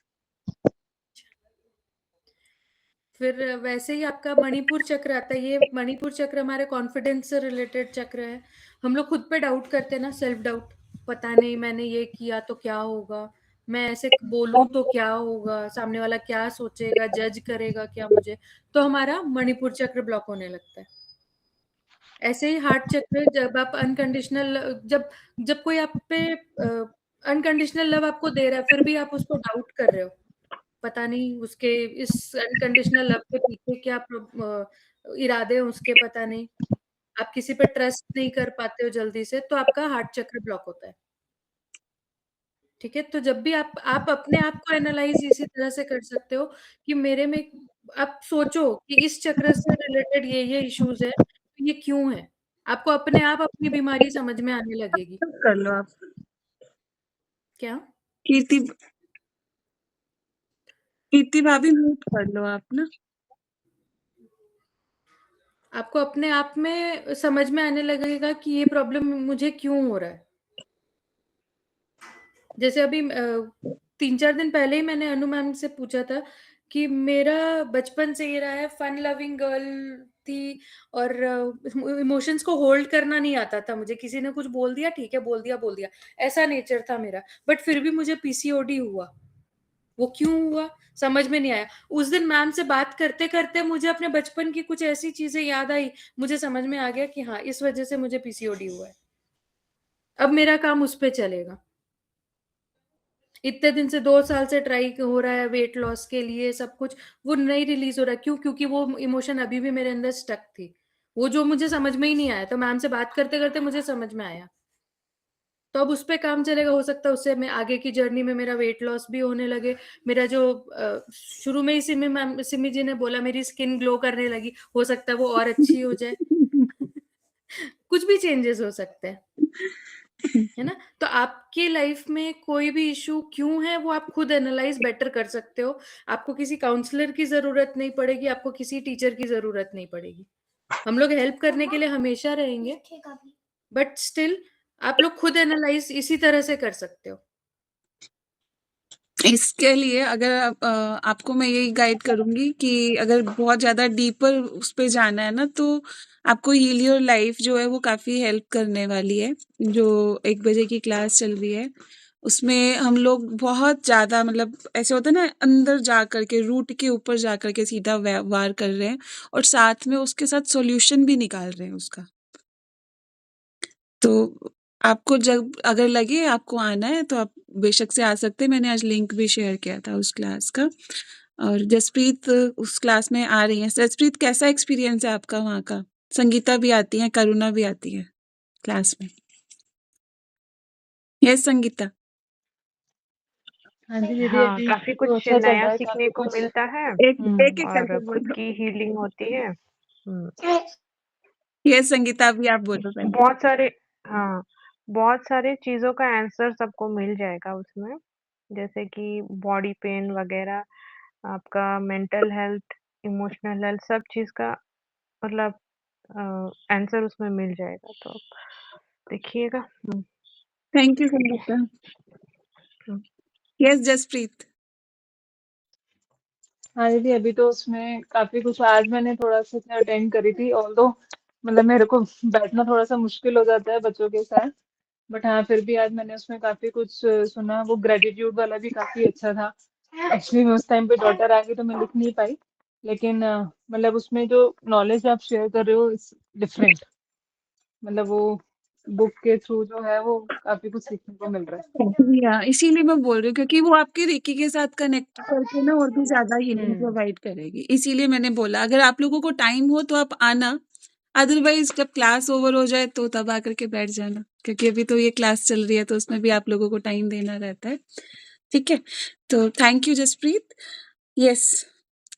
फिर वैसे ही आपका मणिपुर चक्र आता है। ये मणिपुर चक्र हमारे कॉन्फिडेंस से रिलेटेड चक्र है। हम लोग खुद पे डाउट करते हैं ना, सेल्फ डाउट, पता नहीं मैंने ये किया तो क्या होगा, मैं ऐसे बोलूं तो क्या होगा, सामने वाला क्या सोचेगा, जज करेगा क्या मुझे। तो हमारा मणिपुर चक्र ब्लॉक होने लगता है। ऐसे ही हार्ट चक्र, जब आप अनकंडीशनल, जब जब कोई आप पे अनकंडीशनल लव आपको दे रहा है, फिर भी आप उसको डाउट कर रहे हो, पता नहीं उसके इस अनकंडीशनल लव के पीछे क्या इरादे हैं उसके, पता नहीं। आप किसी पे ट्रस्ट नहीं कर पाते हो जल्दी से, तो आपका हार्ट चक्र ब्लॉक होता है। ठीक है, तो जब भी आप अपने आप को एनालाइज इसी तरह से कर सकते हो कि मेरे में, आप सोचो कि इस चक्र से रिलेटेड ये इश्यूज है, तो ये क्यों है। आपको अपने आप अपनी बीमारी समझ में आने लगेगी। कर लो आप। क्या? कीर्ति कीर्ति भाभी म्यूट कर लो आप ना। आपको अपने आप में समझ में आने लगेगा कि ये प्रॉब्लम मुझे क्यों हो रहा है। जैसे अभी 3-4 दिन पहले ही मैंने अनु मैम से पूछा था कि मेरा बचपन से ये रहा है, फन लविंग गर्ल थी और इमोशंस को होल्ड करना नहीं आता था मुझे। किसी ने कुछ बोल दिया, ठीक है, बोल दिया, ऐसा नेचर था मेरा। बट फिर भी मुझे पीसीओडी हुआ। वो क्यों हुआ समझ में नहीं आया। उस दिन मैम से बात करते करते मुझे अपने बचपन की कुछ ऐसी चीजें याद आई, मुझे समझ में आ गया कि हाँ, इस वजह से मुझे पीसीओडी हुआ है। अब मेरा काम उस पे चलेगा। इतने दिन से 2 साल से ट्राई हो रहा है वेट लॉस के लिए, सब कुछ, वो नहीं रिलीज हो रहा। क्यों? क्योंकि वो इमोशन अभी भी मेरे अंदर स्टक थी, वो जो मुझे समझ में ही नहीं आया। तो मैम से बात करते करते मुझे समझ में आया, तो अब उस पे काम चलेगा। हो सकता है उससे मैं आगे की जर्नी में मेरा वेट लॉस भी होने लगे। मेरा जो शुरू में ही सिमी जी ने बोला, मेरी स्किन ग्लो करने लगी, हो सकता है वो और अच्छी हो जाए। कुछ भी चेंजेस हो सकते हैं, है ना। तो आपकी लाइफ में कोई भी इशू क्यों है, वो आप खुद एनालाइज बेटर कर सकते हो। आपको किसी काउंसलर की जरूरत नहीं पड़ेगी, आपको किसी टीचर की जरूरत नहीं पड़ेगी। हम लोग हेल्प करने के लिए हमेशा रहेंगे, बट स्टिल आप लोग खुद एनालाइज इसी तरह से कर सकते हो। इसके लिए अगर आपको मैं यही गाइड करूंगी कि अगर बहुत ज़्यादा डीपर उस पे जाना है ना, तो आपको हील योर लाइफ जो है वो काफ़ी हेल्प करने वाली है। जो 1 बजे की क्लास चल रही है, उसमें हम लोग बहुत ज़्यादा मतलब ऐसे होता है ना, अंदर जा कर के, रूट के ऊपर जा कर के सीधा वार कर रहे हैं और साथ में उसके साथ सॉल्यूशन भी निकाल रहे हैं उसका। तो आपको जब अगर लगे आपको आना है तो आप बेशक से आ सकते हैं। मैंने आज लिंक भी शेयर किया था उस क्लास का। और जसप्रीत उस क्लास में आ रही हैं। जसप्रीत, कैसा एक्सपीरियंस है आपका वहाँ का? संगीता भी आती है, करुणा भी आती है क्लास में। यस संगीता। हाँ जी दीदी, हाँ, अभी काफ़ी तो कुछ अच्छा चल नया रहा है, सीखने काफ़ी को कुछ। मिलता है एक एक हुँ। करके और खुद बोलो। की हीलिंग होती है। यस संगीता, अभी आप बोलो पहले। बहुत सारे हाँ, बहुत सारे चीज़ों का आंसर सबको मिल जाएगा उसमें, जैसे कि बॉडी पेन वगैरह, आपका मेंटल हेल्थ, इमोशनल हेल्थ, सब चीज़ का मतलब आंसर उसमें मिल जाएगा, तो देखिएगा। Thank you Sangeeta. हुँ। यस जसप्रीत। हाँ दीदी, अभी तो उसमें काफ़ी कुछ आज मैंने थोड़ा-सा अटेंड करी थी, ऑल्दो मतलब मेरे को बैठना थोड़ा-सा मुश्किल हो जाता है बच्चों के साथ। बट हाँ, फिर भी आज मैंने उसमें काफ़ी कुछ सुना, वो ग्रैटिट्यूड वाला भी काफ़ी अच्छा था। एक्चुअली मैं उस टाइम पे डॉटर आ गई तो मैं लिख नहीं पाई, लेकिन मतलब उसमें जो नॉलेज आप शेयर कर रहे हो इट्स डिफरेंट। मतलब वो बुक के थ्रू जो है वो काफ़ी कुछ सीखने को मिल रहा है। या इसीलिए मैं बोल रही हूँ, क्योंकि वो आपके रेकी के साथ कनेक्ट करके ना और भी ज्यादा हीलिंग हुँ। प्रोवाइड करेगी। इसीलिए मैंने बोला अगर आप लोगों को टाइम हो तो आप आना, अदरवाइज जब क्लास ओवर हो जाए तो तब आकर के बैठ जाना, क्योंकि अभी तो ये क्लास चल रही है तो उसमें भी आप लोगों को टाइम देना रहता है। ठीक है, तो थैंक यू जसप्रीत। यस,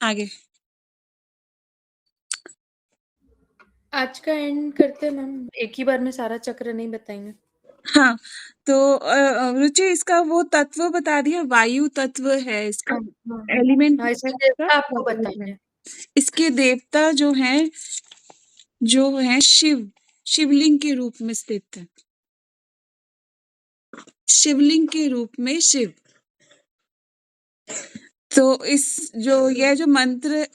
आगे। आज का एंड करते हैं मैम, एक ही बार में सारा चक्र नहीं बताएंगे। हाँ, तो रुचि इसका वो तत्व बता दिया, वायु तत्व है इसका, हाँ, हाँ। एलिमेंट हाँ, है इसके इसका, देवता आपको वायु बताने है। हैं। इसके देवता जो हैं शिव, शिवलिंग के रूप में स्थित है। शिवलिंग के रूप में शिव। तो इस जो यह जो मंत्र,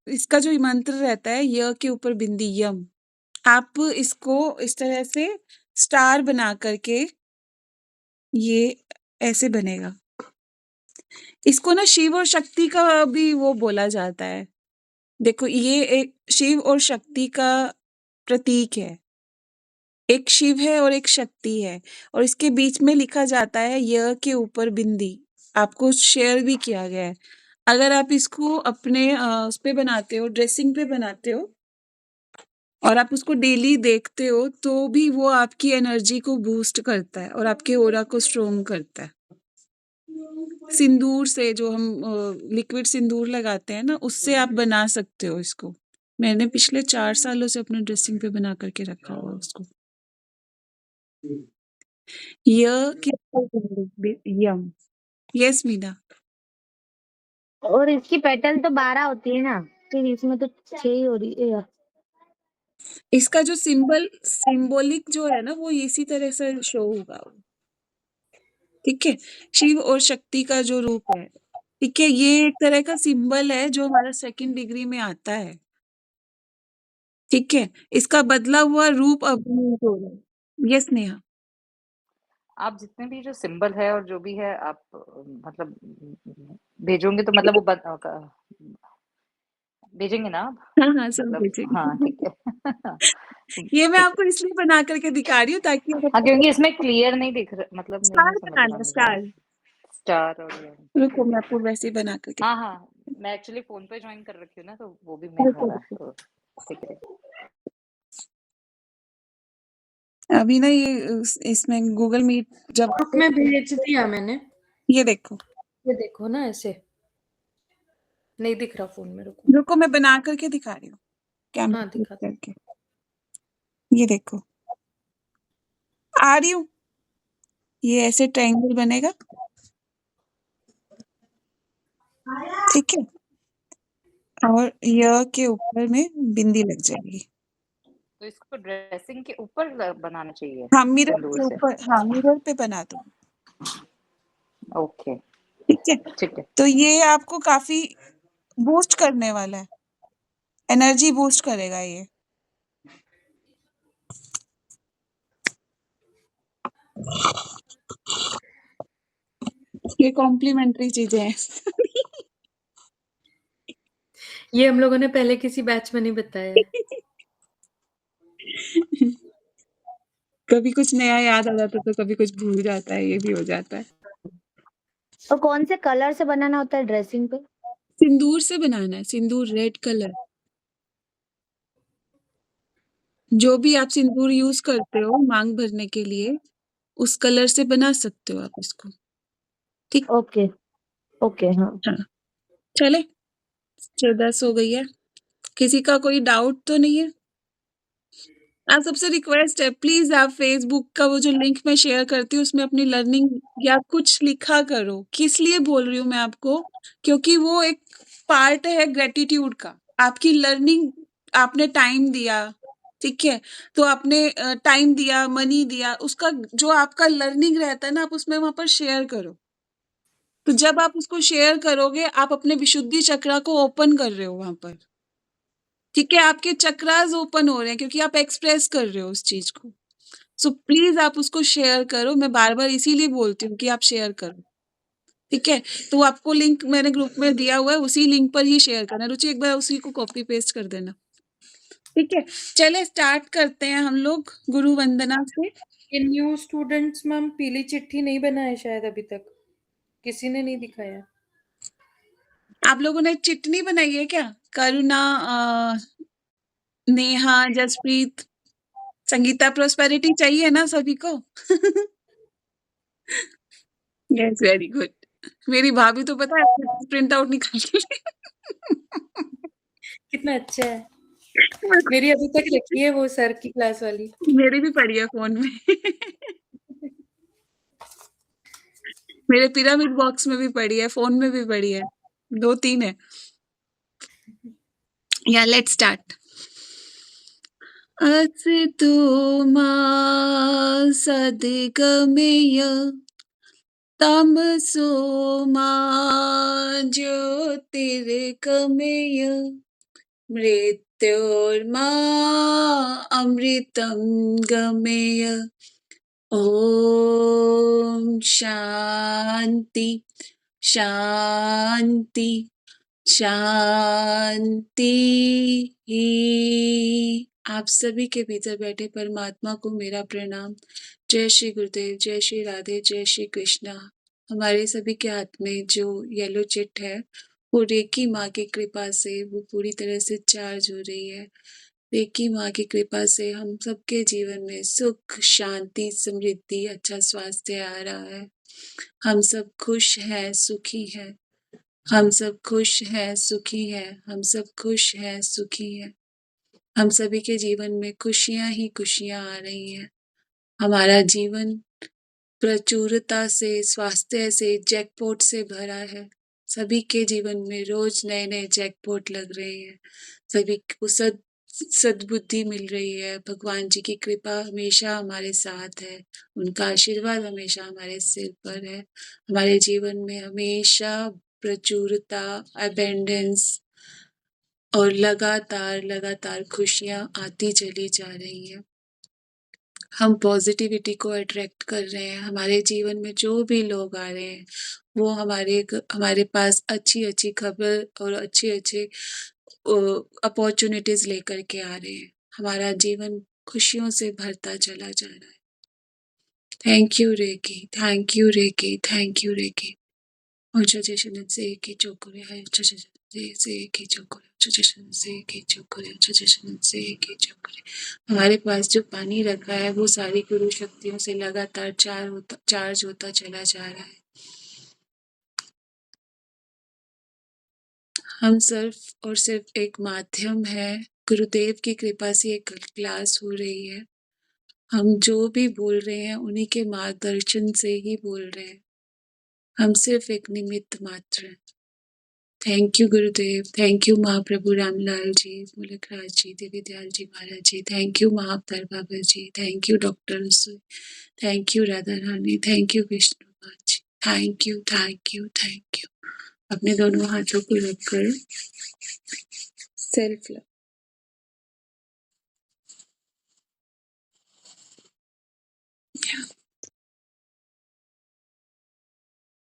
इसका जो मंत्र रहता है य के ऊपर बिंदी यम, आप इसको इस तरह से स्टार बना करके ये ऐसे बनेगा। इसको ना शिव और शक्ति का भी वो बोला जाता है। देखो ये एक शिव और शक्ति का प्रतीक है। एक शिव है और एक शक्ति है, और इसके बीच में लिखा जाता है य के ऊपर बिंदी। आपको शेयर भी किया गया है। अगर आप इसको अपने उस पे बनाते हो, ड्रेसिंग पे बनाते हो और आप उसको डेली देखते हो, तो भी वो आपकी एनर्जी को बूस्ट करता है और आपके ऑरा को स्ट्रोंग करता है। सिंदूर से जो हम लिक्विड सिंदूर लगाते हैं ना, उससे आप बना सकते हो इसको। मैंने पिछले 4 सालों से अपने ड्रेसिंग पे बना करके रखा हुआ है उसको। य के यम। यस मीना। और इसकी पेटल तो 12 होती है ना, फिर इसमें तो 6 ही हो रही है। इसका जो सिंबॉलिक जो है ना, वो इसी तरह से शो होगा। ठीक है, शिव और शक्ति का जो रूप है, ठीक है, ये एक तरह का सिंबल है जो हमारा 2nd डिग्री में आता है। ठीक है, इसका बदला हुआ रूप अब हो रहा है। यस नेहा। आप जितने भी जो सिंबल है और जो भी है आप मतलब भेजोगे तो मतलब वो भेजेंगे ना आप? हाँ, हाँ, सब मतलब हाँ, भेजेंगे। ठीक है। ये मैं ठीक है। आपको इसलिए बना करके दिखा रही हूँ ताकि अगर हाँ, क्योंकि इसमें क्लियर नहीं दिख रहा, मतलब नहीं स्टार समझ रहा बनाना, मुझे। स्टार। स्टार और ये रुको, ठीक मैं है। आपको वैसे ही बना करके हाँ, हाँ, मैं एक्चुअली फ़ोन पे जॉइन कर रखी हूँ ना, तो वो भी मिल रुको, रहा है, रुको। तो ठीक है। अभी ना ये इसमें गूगल मीट जब ग्रुप में भेज दिया मैंने, ये देखो, ये देखो ना ऐसे। नहीं दिख रहा फ़ोन में, रुको। रुको मैं बना करके दिखा रही हूँ, कैमरा हाँ, क्लिक दिखा दो। करके। ये देखो, आ रही हूँ। ये ऐसे ट्रायंगल बनेगा। ठीक है, और य के ऊपर में बिंदी लग जाएगी। तो इसको ड्रेसिंग के ऊपर बनाना चाहिए हाँ, मिरर सिंदूर के से? ऊपर, हाँ, मिरर पे बना दो। ओके, ठीक है, ठीक है। तो ये आपको काफी बूस्ट करने वाला है, एनर्जी बूस्ट करेगा ये। ये कॉम्प्लीमेंट्री चीजें हैं। ये हम लोगों ने पहले किसी बैच में नहीं बताया है। कभी कुछ नया याद आ जाता है तो कभी कुछ भूल जाता है, ये भी हो जाता है। और कौन से कलर से बनाना होता है ड्रेसिंग पे? सिंदूर से बनाना है, सिंदूर रेड कलर। जो भी आप सिंदूर यूज करते हो मांग भरने के लिए, उस कलर से बना सकते हो आप इसको। ठीक। ओके, ओके, हाँ। हाँ, चले 10 हो गई है। किसी का कोई डाउट तो नहीं है? आप सबसे रिक्वेस्ट है, प्लीज आप फेसबुक का वो जो लिंक मैं शेयर करती हूँ उसमें अपनी लर्निंग या कुछ लिखा करो। किस लिए बोल रही हूँ मैं आपको? क्योंकि वो एक पार्ट है ग्रेटिट्यूड का। आपकी लर्निंग, आपने टाइम दिया, ठीक है, तो आपने टाइम दिया, मनी दिया, उसका जो आपका लर्निंग रहता है ना, आप उसमें वहां पर शेयर करो। तो जब आप उसको शेयर करोगे, आप अपने विशुद्धि चक्रा को ओपन कर रहे हो वहां पर। ठीक है, आपके चक्रास ओपन हो रहे हैं क्योंकि आप एक्सप्रेस कर रहे हो उस चीज को। सो प्लीज आप उसको शेयर करो। मैं बार बार इसीलिए बोलती हूँ कि आप शेयर करो। ठीक है, तो आपको लिंक मैंने ग्रुप में दिया हुआ है, उसी लिंक पर ही शेयर करना। रुचि एक बार उसी को कॉपी पेस्ट कर देना। ठीक है, चले स्टार्ट करते हैं हम लोग गुरु वंदना से। ये न्यू स्टूडेंट्स मैम पीली चिट्ठी नहीं बनाए शायद अभी तक, किसी ने नहीं दिखाया। आप लोगों ने चिट्ठी बनाई है क्या? करुणा, नेहा, जसप्रीत, संगीता, प्रोस्पेरिटी चाहिए ना सभी को? Yes, very good. मेरी भाभी तो पता है प्रिंट आउट निकाल के कितना अच्छा है। मेरी अभी तक रखी है वो सर की क्लास वाली। मेरी भी पड़ी है फोन में। मेरे पिरामिड बॉक्स में भी पड़ी है, फोन में भी पड़ी है, 2-3 है। या लेट्स स्टार्ट। असितो मा सद्गमय तमसो मा ज्योतिर्गमय मृत्योर्मा अमृतं गमय। ओम शांति शांति शांति। आप सभी के भीतर बैठे परमात्मा को मेरा प्रणाम। जय श्री गुरुदेव, जय श्री राधे, जय श्री कृष्णा। हमारे सभी के हाथ में जो येलो चिट है वो रेकी माँ की कृपा से वो पूरी तरह से चार्ज हो रही है। रेकी माँ की कृपा से हम सबके जीवन में सुख, शांति, समृद्धि, अच्छा स्वास्थ्य आ रहा है। हम सब खुश हैं, सुखी हैं। हम सब खुश हैं, सुखी हैं। हम सब खुश हैं, सुखी हैं। हम सभी के जीवन में खुशियां ही खुशियां आ रही हैं। हमारा जीवन प्रचुरता से, स्वास्थ्य से, जैकपॉट से भरा है। सभी के जीवन में रोज नए नए जैकपॉट लग रहे हैं। सभी को सद्बुद्धि मिल रही है। भगवान जी की कृपा हमेशा हमारे साथ है। उनका आशीर्वाद हमेशा हमारे सिर पर है। हमारे जीवन में हमेशा प्रचुरता, अबेंडेंस और लगातार लगातार खुशियां आती चली जा रही हैं। हम पॉजिटिविटी को अट्रैक्ट कर रहे हैं। हमारे जीवन में जो भी लोग आ रहे हैं वो हमारे पास अच्छी अच्छी खबर और अच्छे अच्छे अपॉर्चुनिटीज लेकर के आ रहे हैं। हमारा जीवन खुशियों से भरता चला जा रहा है। Thank you reiki, thank you reiki, thank you reiki. और जजेशन से एक ही चोकरे है, जजेशन से एक ही चोकरे, जजेशन से एक ही चोकरे, जजेशन से एक ही चोकरे। हमारे पास जो पानी रखा है वो सारी गुरु शक्तियों से लगातार चार्ज होता चला जा रहा है। हम सिर्फ और सिर्फ एक माध्यम है। गुरुदेव की कृपा से एक क्लास हो रही है। हम जो भी बोल रहे हैं उन्हीं के मार्गदर्शन से ही बोल रहे हैं। हम सिर्फ एक निमित्त मात्र हैं। Thank you Gurudev, thank you Mahaprabhu Ramlal ji, Mulak Raj ji, Devi Dayal ji Maharaj ji, thank you Mahavatar Baba ji, thank you doctor Usui, thank you Radha Rani, thank you Vishnu ji, thank you, thank you, thank you. अपने दोनों हाथों को रखकर सेल्फ लव।